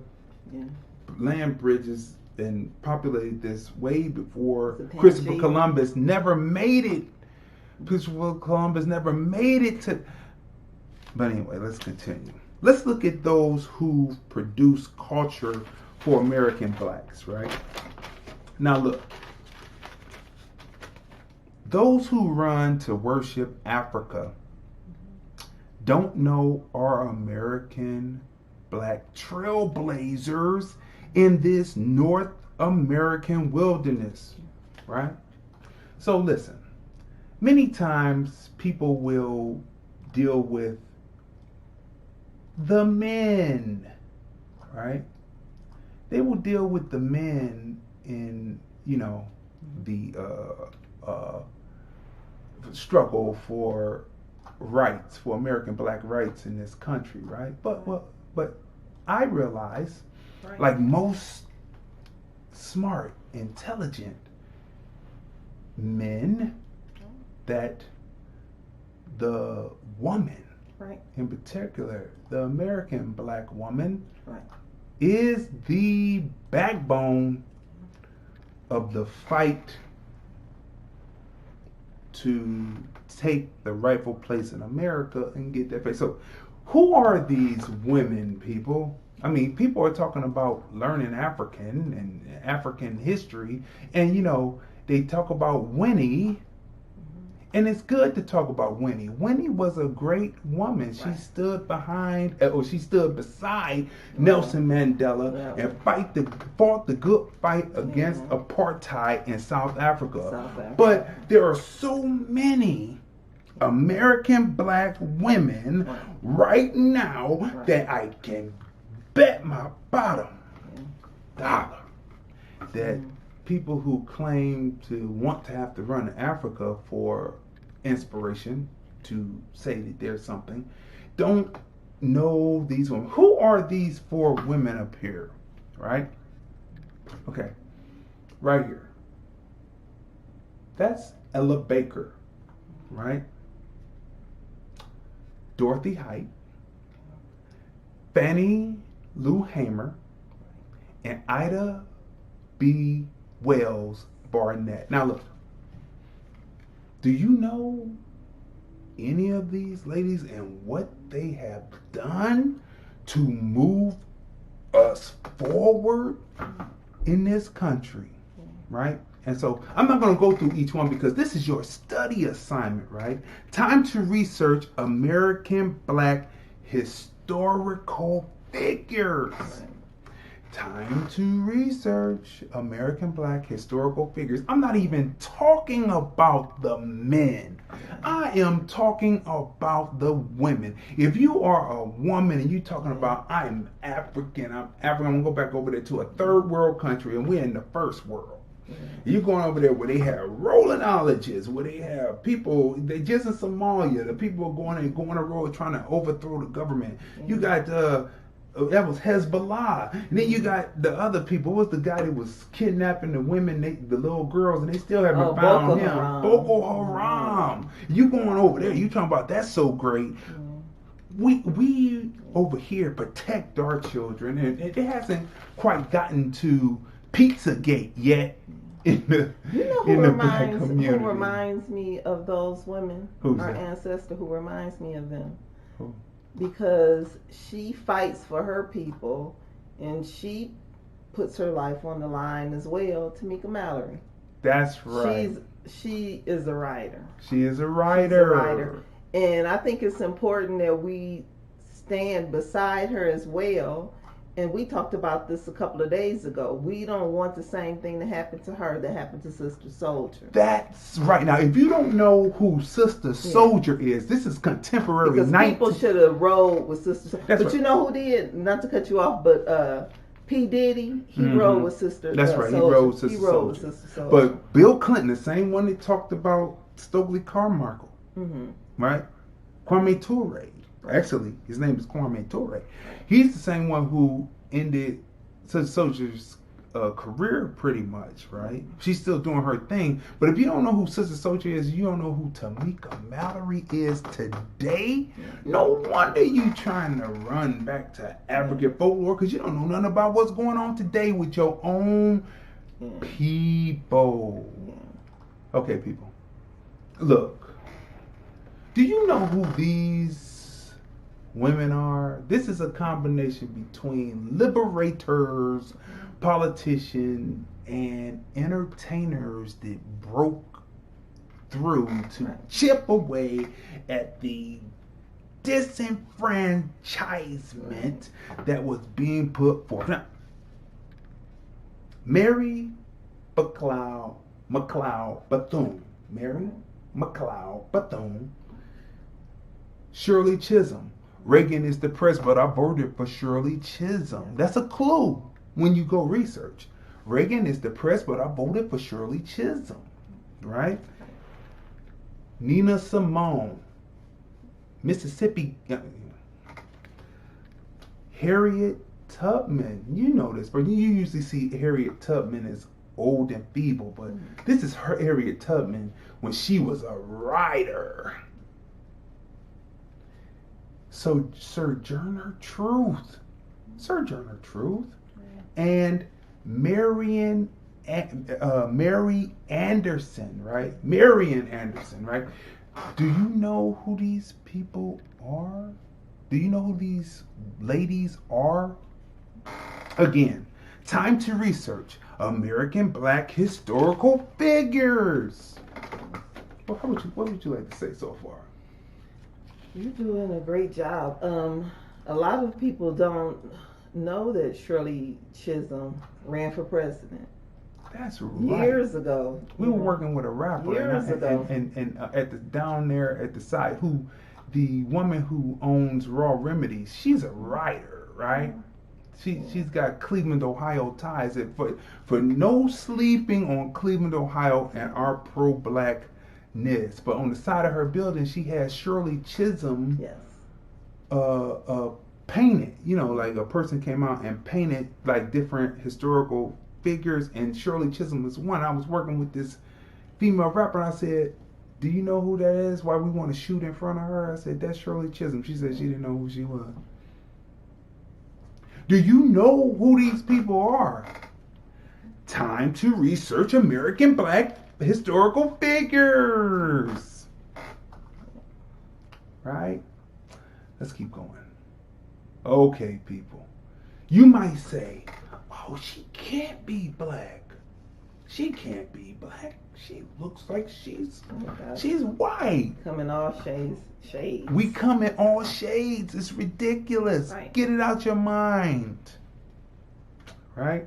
land bridges and populated this way before Christopher Columbus never made it? Christopher Columbus never made it to... But anyway, let's continue. Let's look at those who produce culture for American blacks, right? Now look, those who run to worship Afrika, don't know are American black trailblazers in this North American wilderness, right? So listen, many times people will deal with the men, right? They will deal with the men in, the struggle for rights, for American black rights in this country, right? But I realize, like most smart, intelligent men, that the woman, in particular, the American black woman, is the backbone of the fight to take the rightful place in America and get that face. So who are these women, people? I mean, people are talking about learning African and African history, and they talk about Winnie, and it's good to talk about Winnie. Winnie was a great woman. She stood beside Nelson Mandela and fought the good fight against apartheid in South Africa. But there are so many American black women right now that I can bet my bottom dollar that people who claim to want to have to run to Africa for inspiration, to say that there's something, don't know these women. Who are these 4 women up here, right? Okay, right here. That's Ella Baker, right? Dorothy Height, Fannie Lou Hamer, and Ida B. Wells Barnett. Now look, do you know any of these ladies and what they have done to move us forward in this country, right? And so I'm not going to go through each one because this is your study assignment, right? Time to research American black historical figures. Time to research American black historical figures. I'm not even talking about the men. I am talking about the women. If you are a woman and you're talking about, I'm African, I'm going to go back over there to a third world country and we're in the first world. You're going over there where they have rolling colleges, where they have people, they just in Somalia, the people are going on the road trying to overthrow the government. You got that was Hezbollah. And then you got the other people. What was the guy that was kidnapping the women, the little girls, and they still haven't found him? Boko Haram. You going over there, you talking about that's so great. We over here protect our children, and it hasn't quite gotten to Pizzagate yet in the black community. Who reminds me of those women? Who's our that? ancestor who reminds me of them. Who? Because she fights for her people and she puts her life on the line as well. Tamika Mallory. That's right. She is a writer. She is a writer. She's a writer. And I think it's important that we stand beside her as well. And we talked about this a couple of days ago. We don't want the same thing to happen to her that happened to Sister Soldier. That's right. Now, if you don't know who Sister Soldier is, this is contemporary. Because people should have rolled with Sister Soldier. But right. You know who did? Not to cut you off, but P. Diddy, he rode with Sister That's right. Soldier. He rode with Sister Soldier. But Bill Clinton, the same one that talked about Stokely Carmichael, right? Kwame Ture. Actually, his name is Kwame Ture. He's the same one who ended Sister Soldier's career pretty much, right? She's still doing her thing. But if you don't know who Sister Soldier is, you don't know who Tamika Mallory is today, no wonder you trying to run back to African folklore because you don't know nothing about what's going on today with your own people. Okay, people. Look, do you know who these women are? This is a combination between liberators, politicians, and entertainers that broke through to chip away at the disenfranchisement that was being put forth. Now, Mary McLeod Bethune. Mary McLeod Bethune. Shirley Chisholm. Reagan is depressed, but I voted for Shirley Chisholm. That's a clue when you go research. Reagan is depressed, but I voted for Shirley Chisholm. Right? Nina Simone. Mississippi. Harriet Tubman. You know this, but you usually see Harriet Tubman as old and feeble, but this is her Harriet Tubman when she was a writer. So Sojourner Truth, and Mary Anderson, right? Marian Anderson, right? Do you know who these people are? Do you know who these ladies are? Again, time to research American Black historical figures. Well, what would you like to say so far? You're doing a great job. A lot of people don't know that Shirley Chisholm ran for president. That's right. Years ago. We were working with a rapper and down there at the site, who the woman who owns Raw Remedies, she's a writer, right? She's got Cleveland, Ohio ties. For no sleeping on Cleveland, Ohio and our pro-blackness. But on the side of her building, she has Shirley Chisholm painted. You know, like a person came out and painted like different historical figures, and Shirley Chisholm was one. I was working with this female rapper, and I said, do you know who that is? Why we want to shoot in front of her? I said, that's Shirley Chisholm. She said she didn't know who she was. Do you know who these people are? Time to research American Black historical figures. Right? Let's keep going. Okay, people. You might say, oh, she can't be black. She can't be black. She looks like she's white. Come in all shades. We come in all shades. It's ridiculous. Right. Get it out your mind. Right?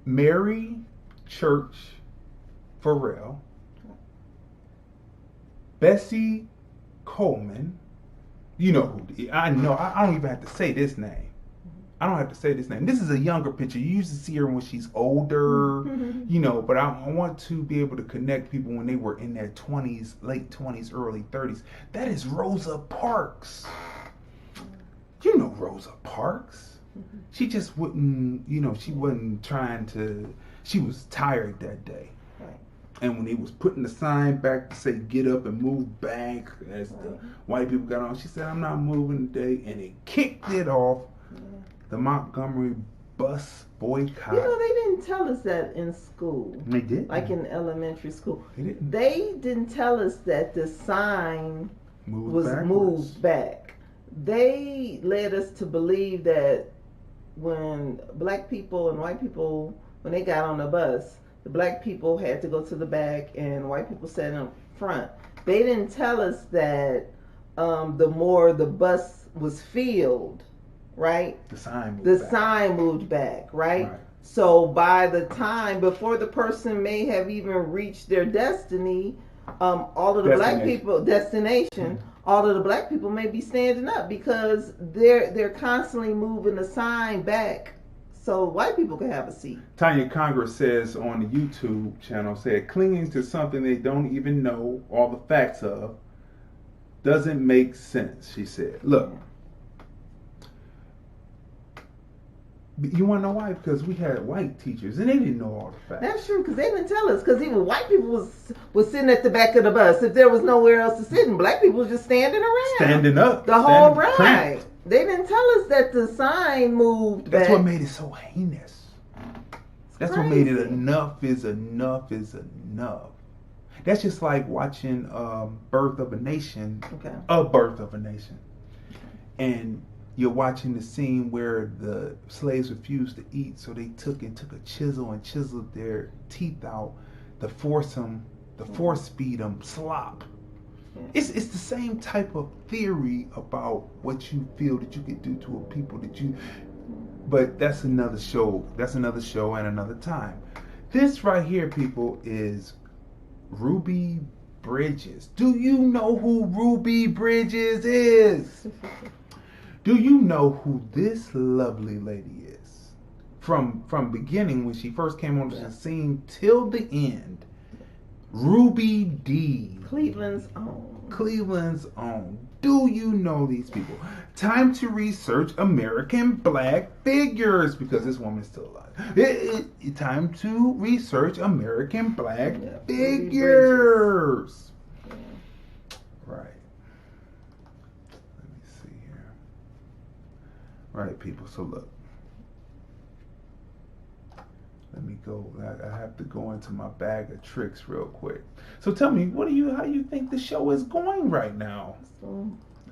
Mary Church Farrell, Bessie Coleman. You know who? I know. I don't even have to say this name. This is a younger picture. You used to see her when she's older, you know, but I want to be able to connect people when they were in their 20s, late 20s, early 30s. That is Rosa Parks. You know Rosa Parks. She just wouldn't, you know, she wasn't trying to, she was tired that day. Right. And when they was putting the sign back to say get up and move back, as the white people got on, she said, I'm not moving today. And it kicked it off. The Montgomery bus boycott. You know, they didn't tell us that in school. They did? Like in elementary school. They didn't tell us that the sign was backwards. Moved back. They led us to believe that when black people and white people, when they got on the bus, the black people had to go to the back and white people sat in front. They didn't tell us that the more the bus was filled, right? The sign moved back, right? So by the time, before the person may have even reached their destiny, all of the black people, all of the black people may be standing up because they're constantly moving the sign back so white people can have a seat. Tanya Congress says on the YouTube channel, said, clinging to something they don't even know all the facts of doesn't make sense, she said. Look, you want to know why? Because we had white teachers and they didn't know all the facts. That's true, because they didn't tell us. Because even white people was sitting at the back of the bus if there was nowhere else to sit, and black people was just standing around. Standing up. The whole ride. They didn't tell us that the sign moved back. That's what made it so heinous. That's what made it enough is enough is enough. That's just like watching Birth of a Nation. Okay. A Birth of a Nation. And you're watching the scene where the slaves refused to eat, so they took a chisel and chiseled their teeth out to force feed them slop. It's the same type of theory about what you feel that you could do to a people that you. But that's another show. That's another show and another time. This right here, people, is Ruby Bridges. Do you know who Ruby Bridges is? Do you know who this lovely lady is? From beginning, when she first came onto the scene till the end, Ruby D. Cleveland's own. Cleveland's own. Do you know these people? Time to research American black figures, because this woman's still alive. Time to research American black figures. Right. Let me see here. Right, people. So look. Let me go. I have to go into my bag of tricks real quick. So tell me, how you think the show is going right now?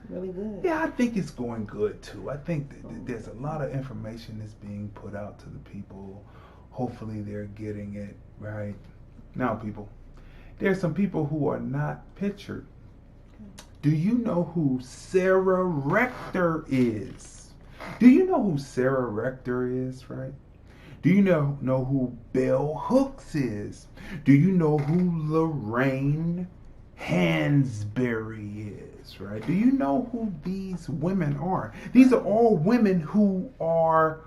Really good. Yeah, I think it's going good too. I think that there's a lot of information that's being put out to the people. Hopefully they're getting it right. Now, people, there's some people who are not pictured. Do you know who Sarah Rector is? Do you know who Sarah Rector is, right? Do you know who Bell Hooks is? Do you know who Lorraine Hansberry is, right? Do you know who these women are? These are all women who are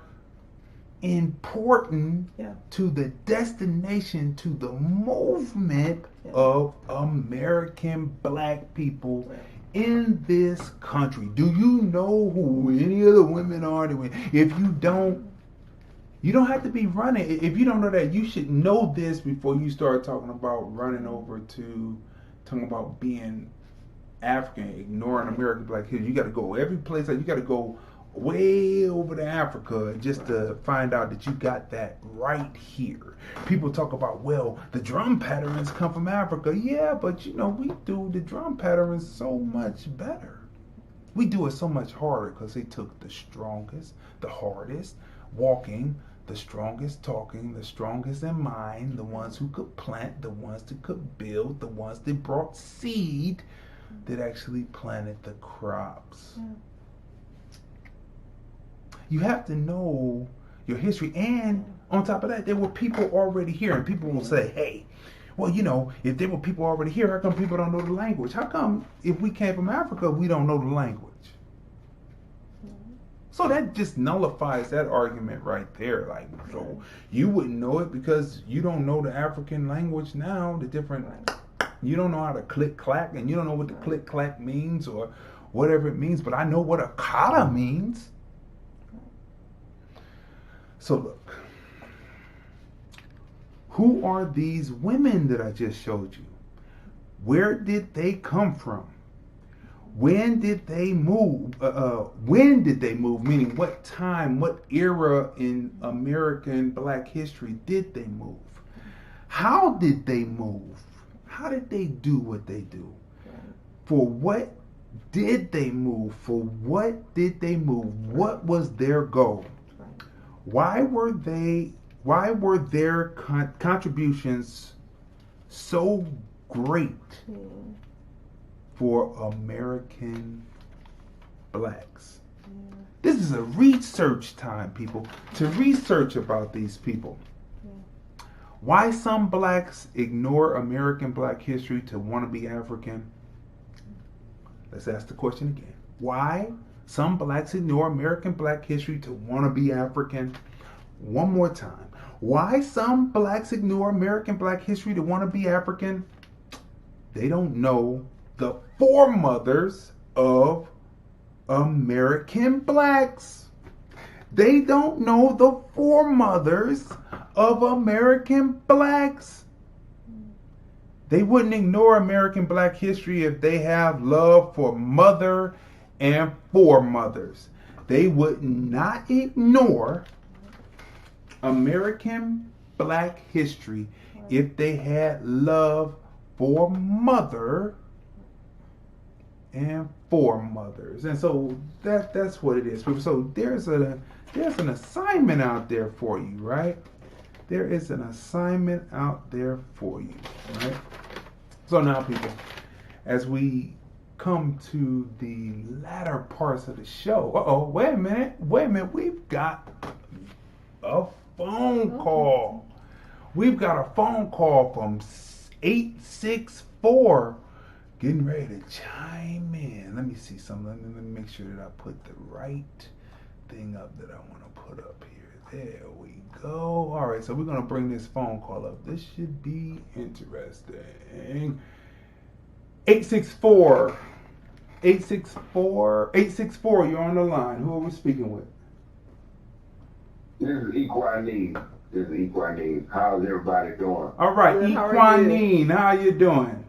important to the destination, to the movement of American black people in this country. Do you know who any of the women are? If you don't, you don't have to be running. If you don't know that, you should know this before you start talking about running over to talking about being African, ignoring American black history. You got to go every place. You got to go way over to Africa just to find out that you got that right here. People talk about, well, the drum patterns come from Africa. Yeah, but you know, we do the drum patterns so much better. We do it so much harder because they took the strongest, the hardest walking, the strongest talking, the strongest in mind, the ones who could plant, the ones that could build, the ones that brought seed, that actually planted the crops. You have to know your history, and on top of that, there were people already here, and people will say, hey, well, you know, if there were people already here, how come people don't know the language? How come if we came from Africa, we don't know the language? So that just nullifies that argument right there. Like, so you wouldn't know it because you don't know the African language now, the different, you don't know how to click clack, and you don't know what the click clack means or whatever it means, but I know what a kata means. So look, who are these women that I just showed you? Where did they come from? When did they move? When did they move? Meaning what time, what era in American black history did they move? How did they move? How did they do what they do? For what did they move? For what did they move? What was their goal? Why were their contributions so great for American blacks? This is a research time, people, to research about these people. Why some blacks ignore American black history to want to be African? Let's ask the question again. Why some blacks ignore American black history to want to be African? One more time. Why some blacks ignore American black history to want to be African? They don't know the foremothers of American blacks. They don't know the foremothers of American blacks. They wouldn't ignore American black history if they have love for mother and foremothers. They would not ignore American black history if they had love for mother and foremothers. And so that's what it is. So there's an assignment out there for you, right? There is an assignment out there for you, right? So now, people, as we come to the latter parts of the show. Wait a minute. We've got a phone call. We've got a phone call from 864 getting ready to chime in. Let me see something. Let me make sure that I put the right thing up that I want to put up here. There we go. All right, so we're going to bring this phone call up. This should be interesting. 864, you're on the line. Who are we speaking with? This is Equanine. How's everybody doing? All right, Equanine, how you doing?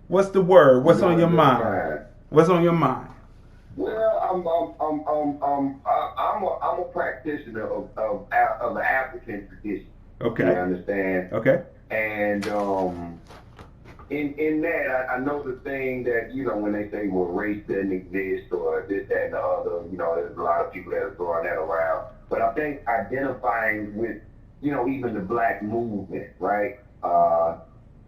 What's the word? What's on your mind? Fine. What's on your mind? Well, I'm a practitioner of the African tradition. Okay. You understand? Okay. And in that, I know the thing that, you know, when they say, well, race doesn't exist or this, that, and the other, you know, there's a lot of people that are throwing that around. But I think identifying with, you know, even the black movement, right?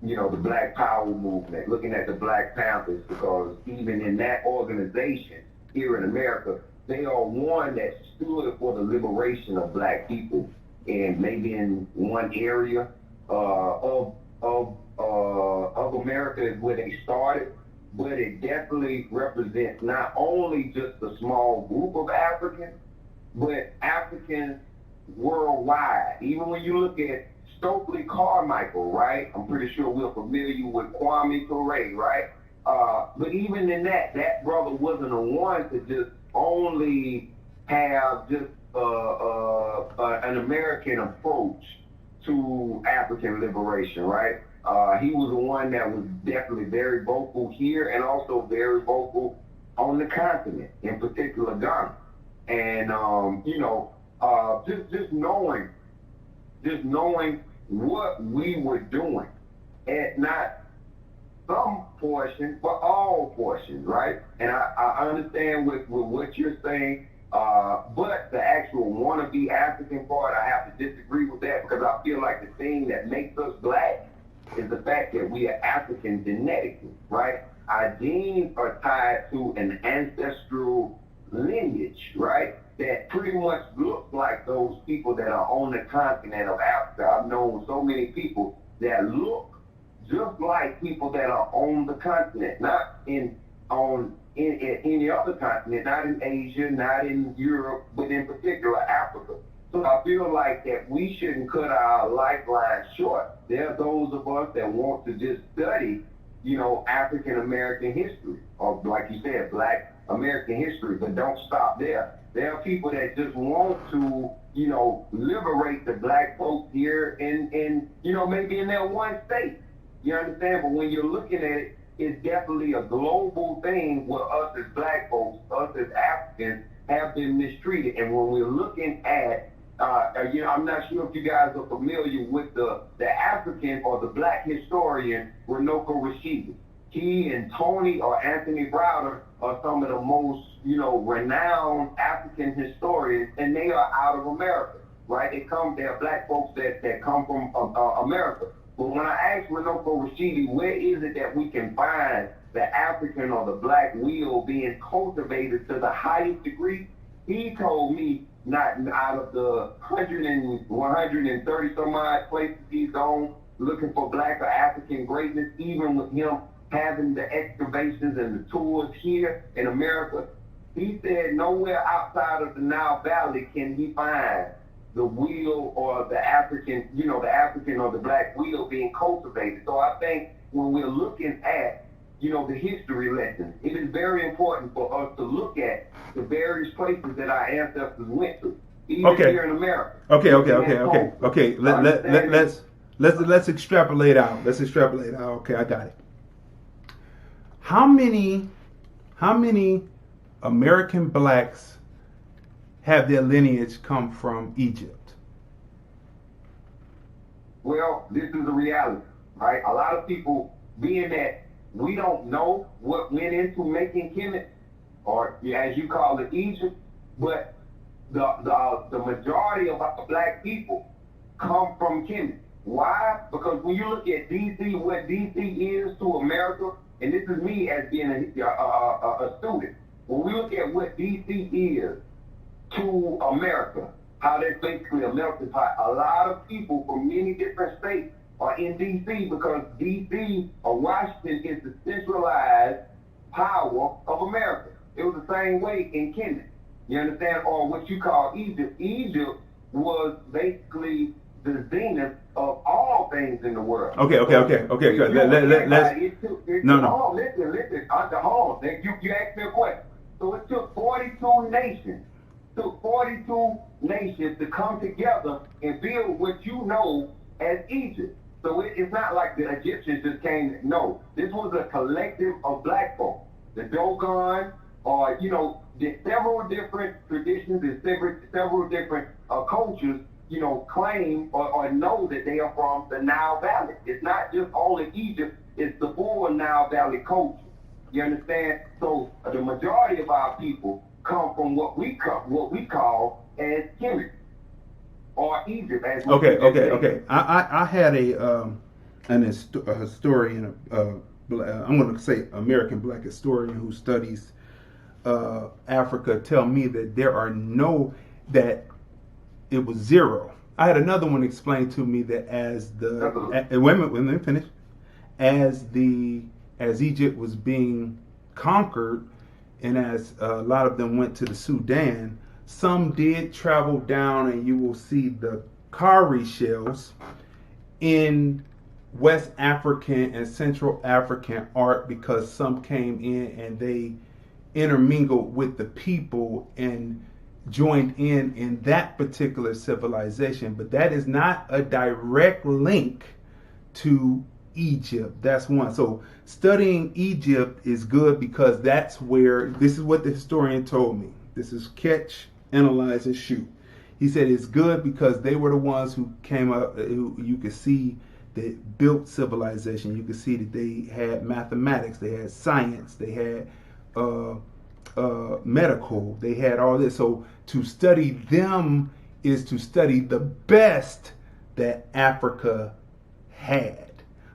You know, the Black Power movement, looking at the Black Panthers, because even in that organization here in America, they are one that stood for the liberation of black people. And maybe in one area of America is where they started, but it definitely represents not only just a small group of Africans, but Africans worldwide. Even when you look at Stokely Carmichael, right? I'm pretty sure we're familiar with Kwame Ture, right? But even in that brother wasn't the one to just only have just an American approach to African liberation, right? He was the one that was definitely very vocal here and also very vocal on the continent, in particular Ghana. And, you know, just knowing what we were doing, and not some portion, but all portions, right? And I understand with what you're saying, but the actual wannabe African part, I have to disagree with that, because I feel like the thing that makes us black is the fact that we are African genetically, right? Our genes are tied to an ancestral lineage, right? That pretty much looks like those people that are on the continent of Africa. I've known so many people that look just like people that are on the continent, not in any other continent, not in Asia, not in Europe, but in particular Africa. So I feel like that we shouldn't cut our lifeline short. There are those of us that want to just study, you know, African American history, or like you said, Black American history, but don't stop there. There are people that just want to, you know, liberate the black folks here in you know, maybe in their one state. You understand? But when you're looking at it, it's definitely a global thing where us as black folks, us as Africans, have been mistreated. And when we're looking at, you know, I'm not sure if you guys are familiar with the African or the black historian, Runoko Rashidi. He and Tony or Anthony Browder are some of the most, you know, renowned African historians, and they are out of America, right? They're black folks that come from America. But when I asked Runoko Rashidi, where is it that we can find the African or the black will being cultivated to the highest degree, he told me not out of the 130 some odd places he's gone looking for black or African greatness, even with him having the excavations and the tours here in America, he said nowhere outside of the Nile Valley can he find the wheel or the African, you know, the African or the black wheel being cultivated. So I think when we're looking at, you know, the history lessons, it is very important for us to look at the various places that our ancestors went to, even here in America. Okay. Let's extrapolate out. Okay, I got it. How many American blacks have their lineage come from Egypt? Well, this is a reality, right? A lot of people, being that we don't know what went into making Kemet, or as you call it, Egypt, but the majority of our black people come from Kemet. Why? Because when you look at D.C., what D.C. is to America, and this is me as being a student. When we look at what DC is to America, how that's basically a melting pot, a lot of people from many different states are in DC because DC or Washington is the centralized power of America. It was the same way in Kenya. You understand? Or what you call Egypt. Egypt was basically the zenith of all things in the world. Okay. Good. Listen. Uncle Holmes, you asked me a question. So it took 42 nations. To come together and build what you know as Egypt. So it's not like the Egyptians just came. No, this was a collective of black folk. The Dogon, or the several different traditions and several different cultures, claim or know that they are from the Nile Valley. It's not just all in Egypt, it's the full Nile Valley culture. You understand? So the majority of our people come from what we call as Kemet or Egypt. As Okay. I had a historian, I'm going to say American black historian who studies Africa, tell me that that it was zero. I had another one explain to me that let me finish. As Egypt was being conquered, and as a lot of them went to the Sudan, some did travel down, and you will see the cowrie shells in West African and Central African art, because some came in and they intermingled with the people and joined in that particular civilization. But that is not a direct link to Egypt. That's one. So studying Egypt is good, because that's where, this is what the historian told me. This is catch, analyze, and shoot. He said it's good because they were the ones who came up, who you could see that built civilization. You could see that they had mathematics, they had science, they had medical, they had all this. So to study them is to study the best that Africa had.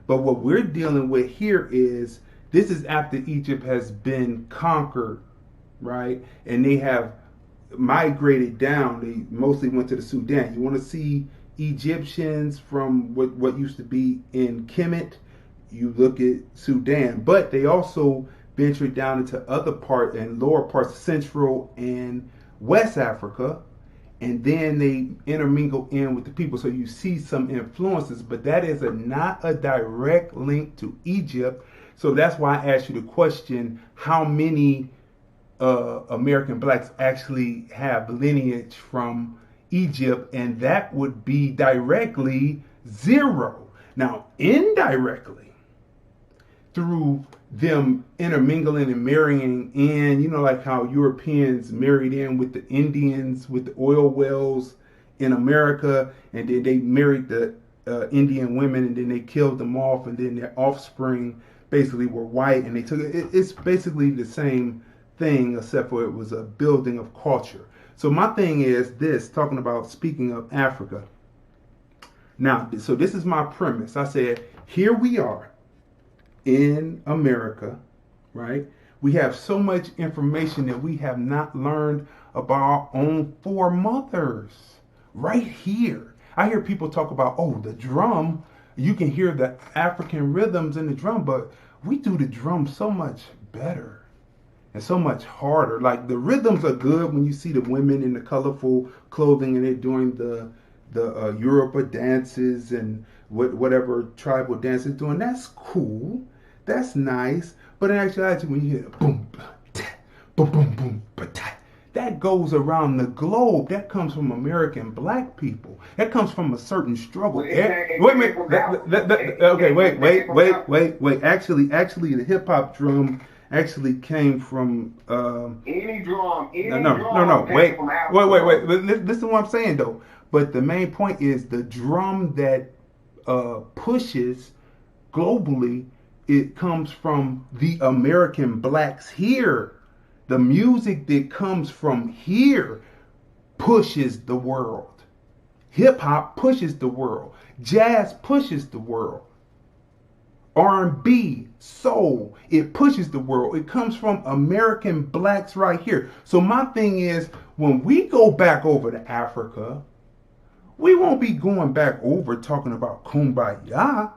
But what we're dealing with here is, this is after Egypt has been conquered, right? And they have migrated down. They mostly went to the Sudan. You want to see Egyptians from what used to be in Kemet, you look at Sudan. But they also ventured down into other parts and lower parts of Central and West Africa, and then they intermingle in with the people. So you see some influences, but that is not a direct link to Egypt. So that's why I asked you the question, how many American blacks actually have lineage from Egypt? And that would be directly zero. Now, indirectly, through them intermingling and marrying in, like how Europeans married in with the Indians, with the oil wells in America, and then they married the Indian women, and then they killed them off, and then their offspring basically were white, and they took it. It's basically the same thing, except for it was a building of culture. So my thing is this, talking about, speaking of Africa. Now, so this is my premise. I said, here we are in America, right? We have so much information that we have not learned about our own foremothers right here. I hear people talk about, the drum, you can hear the African rhythms in the drum, but we do the drum so much better and so much harder. Like, the rhythms are good when you see the women in the colorful clothing and they're doing the Yoruba dances and whatever tribal dance is doing. That's cool. That's nice. But in actuality, when you hear the boom, boom, boom, boom, that goes around the globe. That comes from American black people. That comes from a certain struggle. Wait. Actually, the hip hop drum actually came from any drum. No. Wait. Listen to what I'm saying though. But the main point is the drum that pushes globally. It comes from the American blacks here. The music that comes from here pushes the world. Hip hop pushes the world. Jazz pushes the world. R&B, soul. It pushes the world. It comes from American blacks right here. So my thing is, when we go back over to Africa, we won't be going back over talking about kumbaya.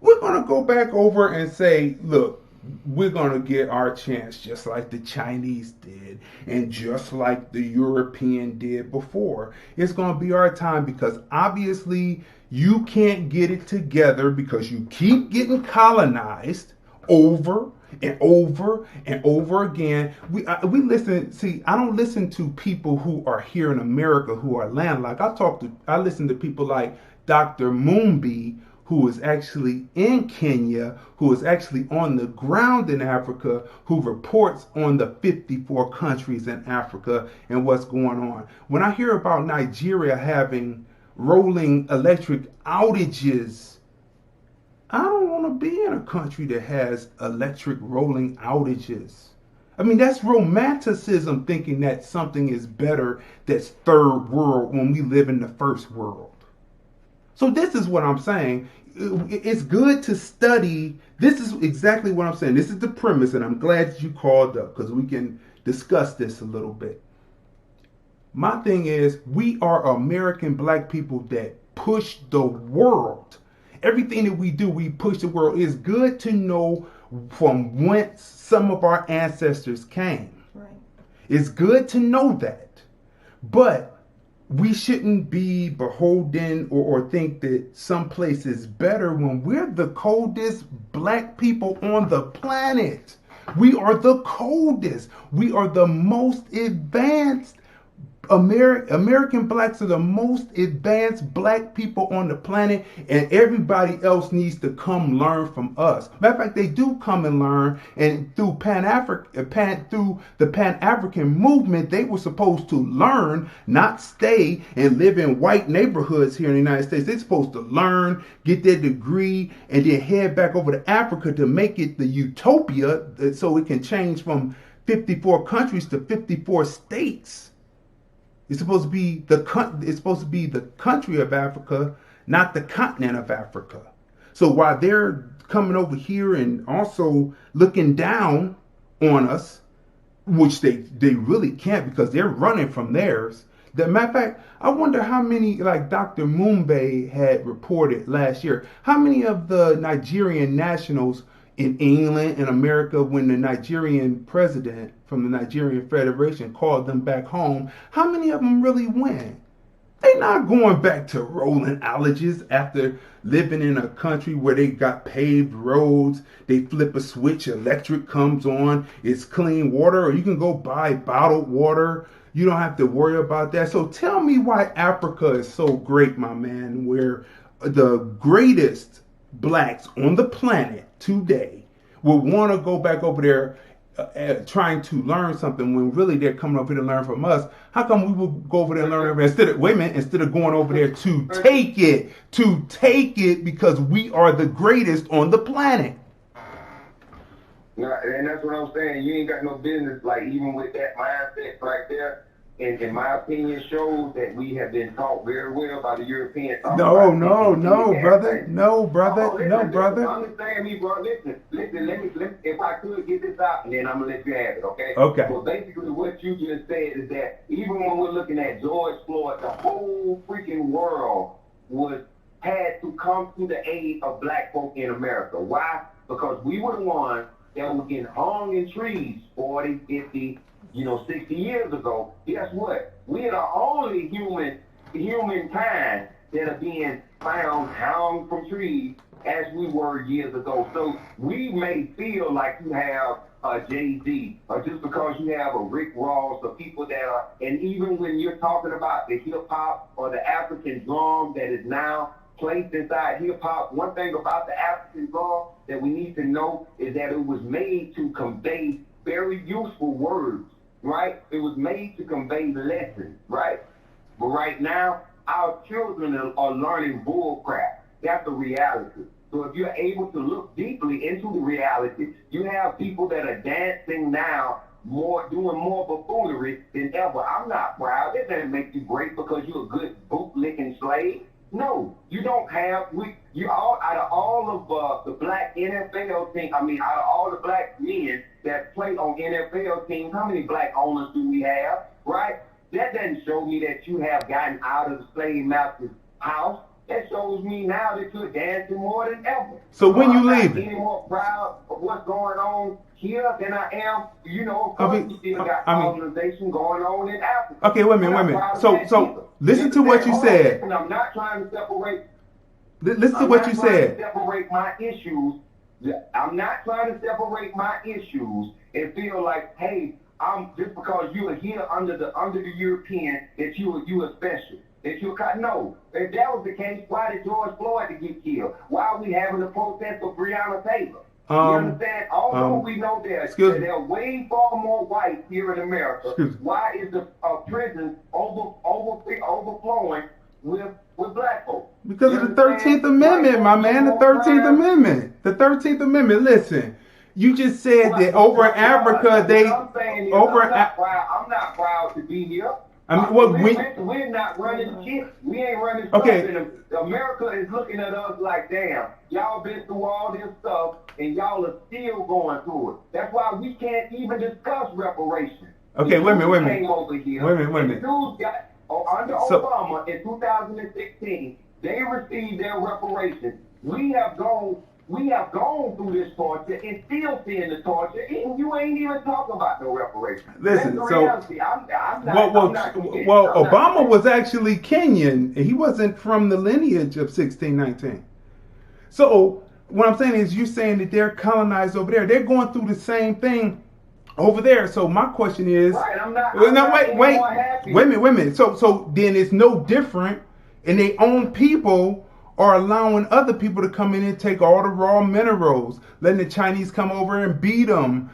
We're going to go back over and say, look, we're going to get our chance just like the Chinese did and just like the European did before. It's going to be our time because obviously you can't get it together because you keep getting colonized over and over and over again. We listen. See, I don't listen to people who are here in America who are landlocked. I listen to people like Dr. Mumbi, who is actually in Kenya, who is actually on the ground in Africa, who reports on the 54 countries in Africa and what's going on. When I hear about Nigeria having rolling electric outages, I don't want to be in a country that has electric rolling outages. I mean, that's romanticism, thinking that something is better that's third world when we live in the first world. So this is what I'm saying. It's good to study. This is exactly what I'm saying. This is the premise, and I'm glad that you called up because we can discuss this a little bit. My thing is, we are American black people that push the world. Everything that we do, we push the world. It's good to know from whence some of our ancestors came. Right. It's good to know that. But we shouldn't be beholden or think that some place is better when we're the coldest black people on the planet. We are the coldest. We are the most advanced. American blacks are the most advanced black people on the planet, and everybody else needs to come learn from us. Matter of fact, they do come and learn, and through through the Pan-African movement, they were supposed to learn, not stay and live in white neighborhoods here in the United States. They're supposed to learn, get their degree, and then head back over to Africa to make it the utopia so it can change from 54 countries to 54 states. It's supposed to be the country of Africa, not the continent of Africa. So while they're coming over here and also looking down on us, which they really can't because they're running from theirs. Matter of fact, I wonder how many, like Dr. Mumbe had reported last year, how many of the Nigerian nationals in England and America, when the Nigerian president from the Nigerian Federation called them back home, how many of them really went? They're not going back to rolling outages after living in a country where they got paved roads. They flip a switch, electric comes on, it's clean water, or you can go buy bottled water. You don't have to worry about that. So tell me why Africa is so great, my man, where the greatest blacks on the planet today would want to go back over there trying to learn something when really they're coming over here to learn from us. How come we would go over there and learn over there instead of going over there to take it because we are the greatest on the planet? No, and that's what I'm saying. You ain't got no business, like, even with that mindset right there. And in my opinion, shows that we have been taught very well by the Europeans. No, brother. Understand me, bro. Listen. If I could get this out, and then I'm gonna let you have it, okay? Okay. So basically, what you just said is that even when we're looking at George Floyd, the whole freaking world had to come to the aid of black folk in America. Why? Because we were the ones that were getting hung in trees 40, 50, 60 years ago. Guess what? We are the only humankind that are being found hung from trees as we were years ago. So we may feel like you have a Jay-Z, or just because you have a Rick Ross, or people that are, and even when you're talking about the hip-hop or the African drum that is now placed inside hip-hop, one thing about the African drum that we need to know is that it was made to convey very useful words, right? It was made to convey lessons, right? But right now, our children are learning bull crap. That's the reality. So if you're able to look deeply into the reality, you have people that are dancing now, doing more buffoonery than ever. I'm not proud. It doesn't make you great because you're a good bootlicking slave. No, you don't have, out of all of the black NFL team, out of all the black men that play on NFL teams, how many black owners do we have, right? That doesn't show me that you have gotten out of the slave master's house. That shows me now that you're dancing more than ever. So when you I'm not leaving? any more proud of what's going on here than I am. Of course, we still got colonization going on in Africa. Okay, wait a minute. So listen to what you said. I'm not trying to separate. Listen to what you said. Separate my issues. I'm not trying to separate my issues and feel like, hey, I'm just because you are here under the European that you are special. That you no. If that was the case, why did George Floyd get killed? Why are we having a protest for Breonna Taylor? You understand? Although we know that there are way far more whites here in America, why is the prison overflowing with black folks? Because of the 13th Amendment, my man. The 13th Amendment. The 13th Amendment. Listen, you just said that over in Africa, I'm not proud to be here. We're not running shit. We ain't running stuff. And America is looking at us like, damn, y'all been through all this stuff and y'all are still going through it. That's why we can't even discuss reparations. Okay, wait a minute. Under Obama in 2016, they received their reparations. We have gone through this torture and still seeing the torture, and you ain't even talking about no reparations. Listen, Obama was actually Kenyan. He wasn't from the lineage of 1619. So what I'm saying is, you're saying that they're colonized over there. They're going through the same thing over there. So my question is, wait a minute. So then it's no different, and their own people are allowing other people to come in and take all the raw minerals, letting the Chinese come over and beat them,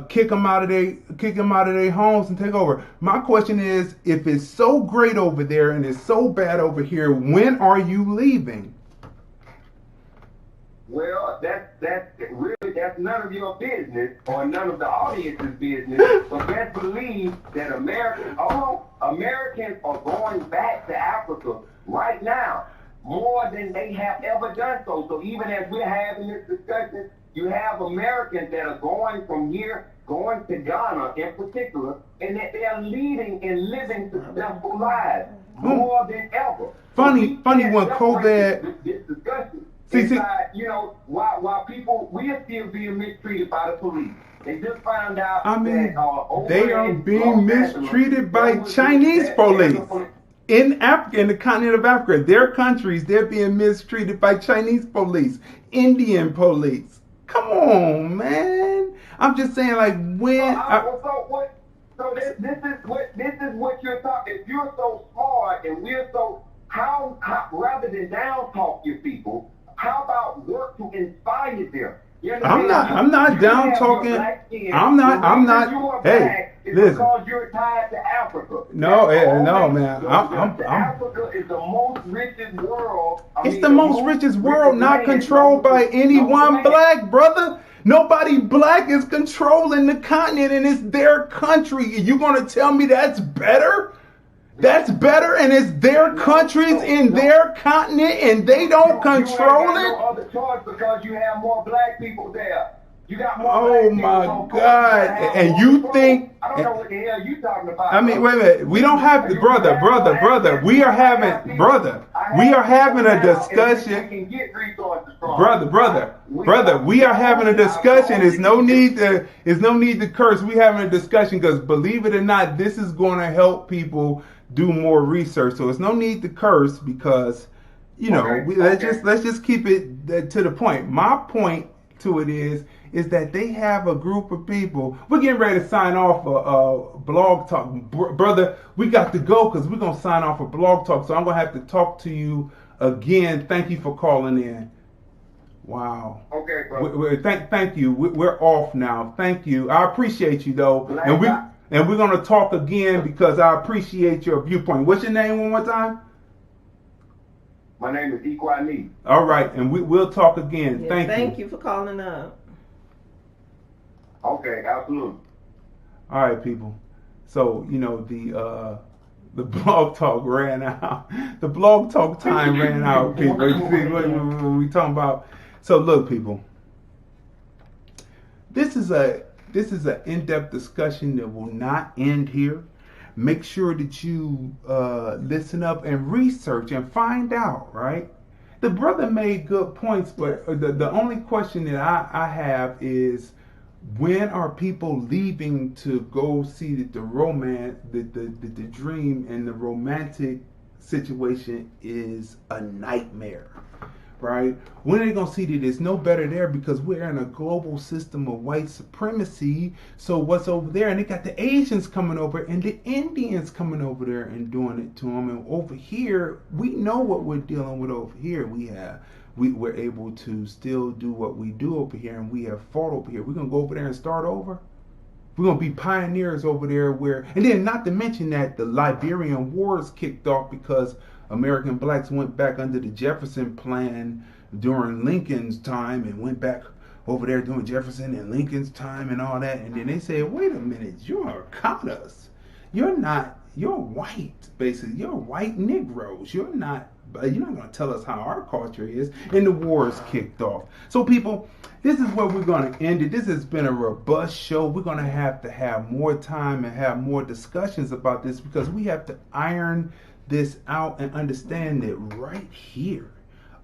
kick them out of their homes and take over. My question is, if it's so great over there and it's so bad over here, when are you leaving? Well, that's none of your business or none of the audience's business. But best believe that Americans are going back to Africa right now, more than they have ever done so. So even as we're having this discussion, you have Americans that are going from here, going to Ghana in particular, and that they are leading and living successful lives more than ever. Funny when COVID. This discussion. See. While people, we are still being mistreated by the police. They just found out that they are being mistreated by Chinese police. In Africa, in the continent of Africa, their countries, they're being mistreated by Chinese police, Indian police. Come on, man. I'm just saying, like, when. So this is what you're talking. If you're so smart and we're so, how rather than down talk your people, how about work to inspire them? I'm not down talking. I'm not. Hey, listen. Because you're tied to Africa. No, man. Africa is the most richest world. It's the most richest world, not controlled by any one black, brother. Nobody black is controlling the continent, and it's their country. You gonna tell me that's better? That's better, and it's their countries in their continent, and they don't control it? No other choice because you have more black people there. You got more oh my God! And you think? I don't know what the hell you talking about. I mean, wait a minute. We don't have to, brother. We are having a discussion. Brother. We are having a discussion. There's no need to curse. We having a discussion because, believe it or not, this is going to help people do more research. So it's no need to curse because, let's just keep it to the point. My point to it is that they have a group of people. We're getting ready to sign off a blog talk. Brother, we got to go because we're going to sign off a blog talk. So I'm going to have to talk to you again. Thank you for calling in. Wow. Okay, bro. Thank you. We're off now. Thank you. I appreciate you, though. And we're going to talk again because I appreciate your viewpoint. What's your name one more time? My name is Equani. All right. And we'll talk again. Yeah, thank you for calling up. Okay, absolutely. All right, people. So, The blog talk ran out. The blog talk time ran out, people. You see what we talking about? So look, people. This is an in-depth discussion that will not end here. Make sure that you listen up and research and find out, right? The brother made good points, but the only question that I have is, when are people leaving to go see that the romance, the dream and the romantic situation is a nightmare, right? When are they going to see that it's no better there, because we're in a global system of white supremacy? So what's over there? And they got the Asians coming over and the Indians coming over there and doing it to them. And over here, we know what we're dealing with over here. We're able to still do what we do over here, and we have fought over here. We're going to go over there and start over? We're going to be pioneers over there and then not to mention that the Liberian Wars kicked off because American blacks went back under the Jefferson plan during Lincoln's time and went back over there during Jefferson and Lincoln's time and all that. And then they said, wait a minute, you're Akatas. You're white, basically. You're white Negroes. You're not going to tell us how our culture is. And the wars kicked off. So people, this is where we're going to end it. This has been a robust show. We're going to have more time and have more discussions about this, because we have to iron this out and understand that right here,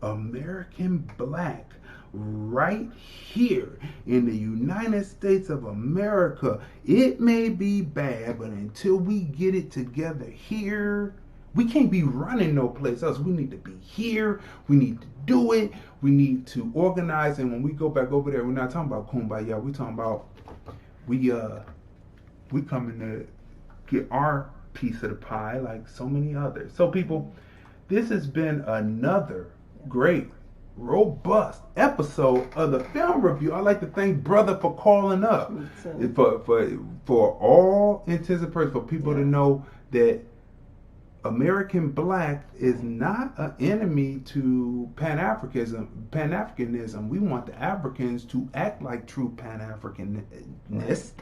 American black, right here in the United States of America, it may be bad, but until we get it together here, we can't be running no place else. We need to be here. We need to do it. We need to organize. And when we go back over there, we're not talking about kumbaya. We're talking about we coming to get our piece of the pie like so many others. So people, this has been another great, robust episode of the film review. I'd like to thank brother for calling up. For all intents and purposes, for people to know that American black is not an enemy to Pan-Africanism. We want the Africans to act like true Pan-Africanists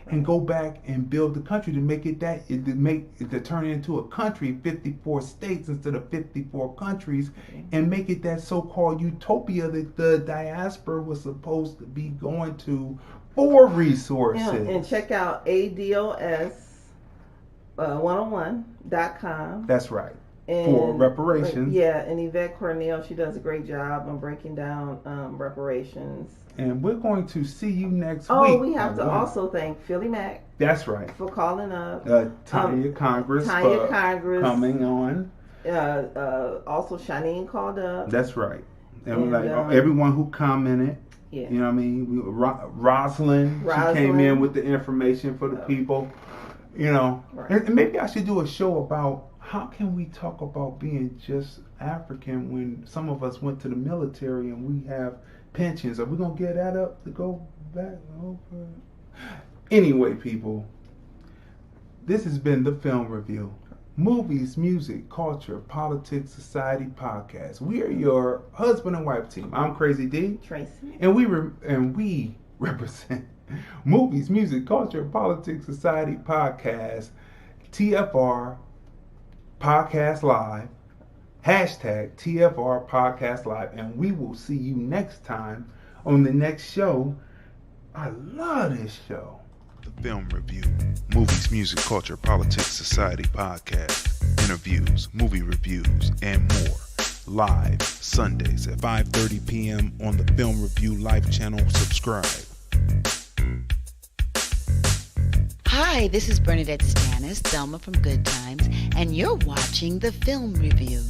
and go back and build the country to make it to turn it into a country, 54 states instead of 54 countries, and make it that so-called utopia that the diaspora was supposed to be going to for resources. Yeah, and check out ADOS101.com. That's right. For reparations. Yeah, and Yvette Cornell, she does a great job on breaking down reparations. And we're going to see you next week. Oh, we have to also thank Philly Mac. That's right. For calling up. Tanya Congress coming on. Also, Shanine called up. That's right. And everyone who commented. Yeah. You know what I mean? Rosalind, she came in with the information for the people. You know, right. And maybe I should do a show about how can we talk about being just African when some of us went to the military and we have pensions. Are we going to get that up to go back over? Anyway, people, this has been the Film Review. Movies, music, culture, politics, society podcast. We are your husband and wife team. I'm Crazy D. Tracy. And we represent Movies, Music, Culture, Politics, Society podcast, TFR Podcast Live, hashtag TFR Podcast Live, and we will see you next time on the next show. I love this show. The Film Review, Movies, Music, Culture, Politics, Society podcast, interviews, movie reviews, and more. Live Sundays at 5:30 p.m. on the Film Review Live channel. Subscribe. Hi, this is Bernadette Stannis, Thelma from Good Times, and you're watching the Film Review.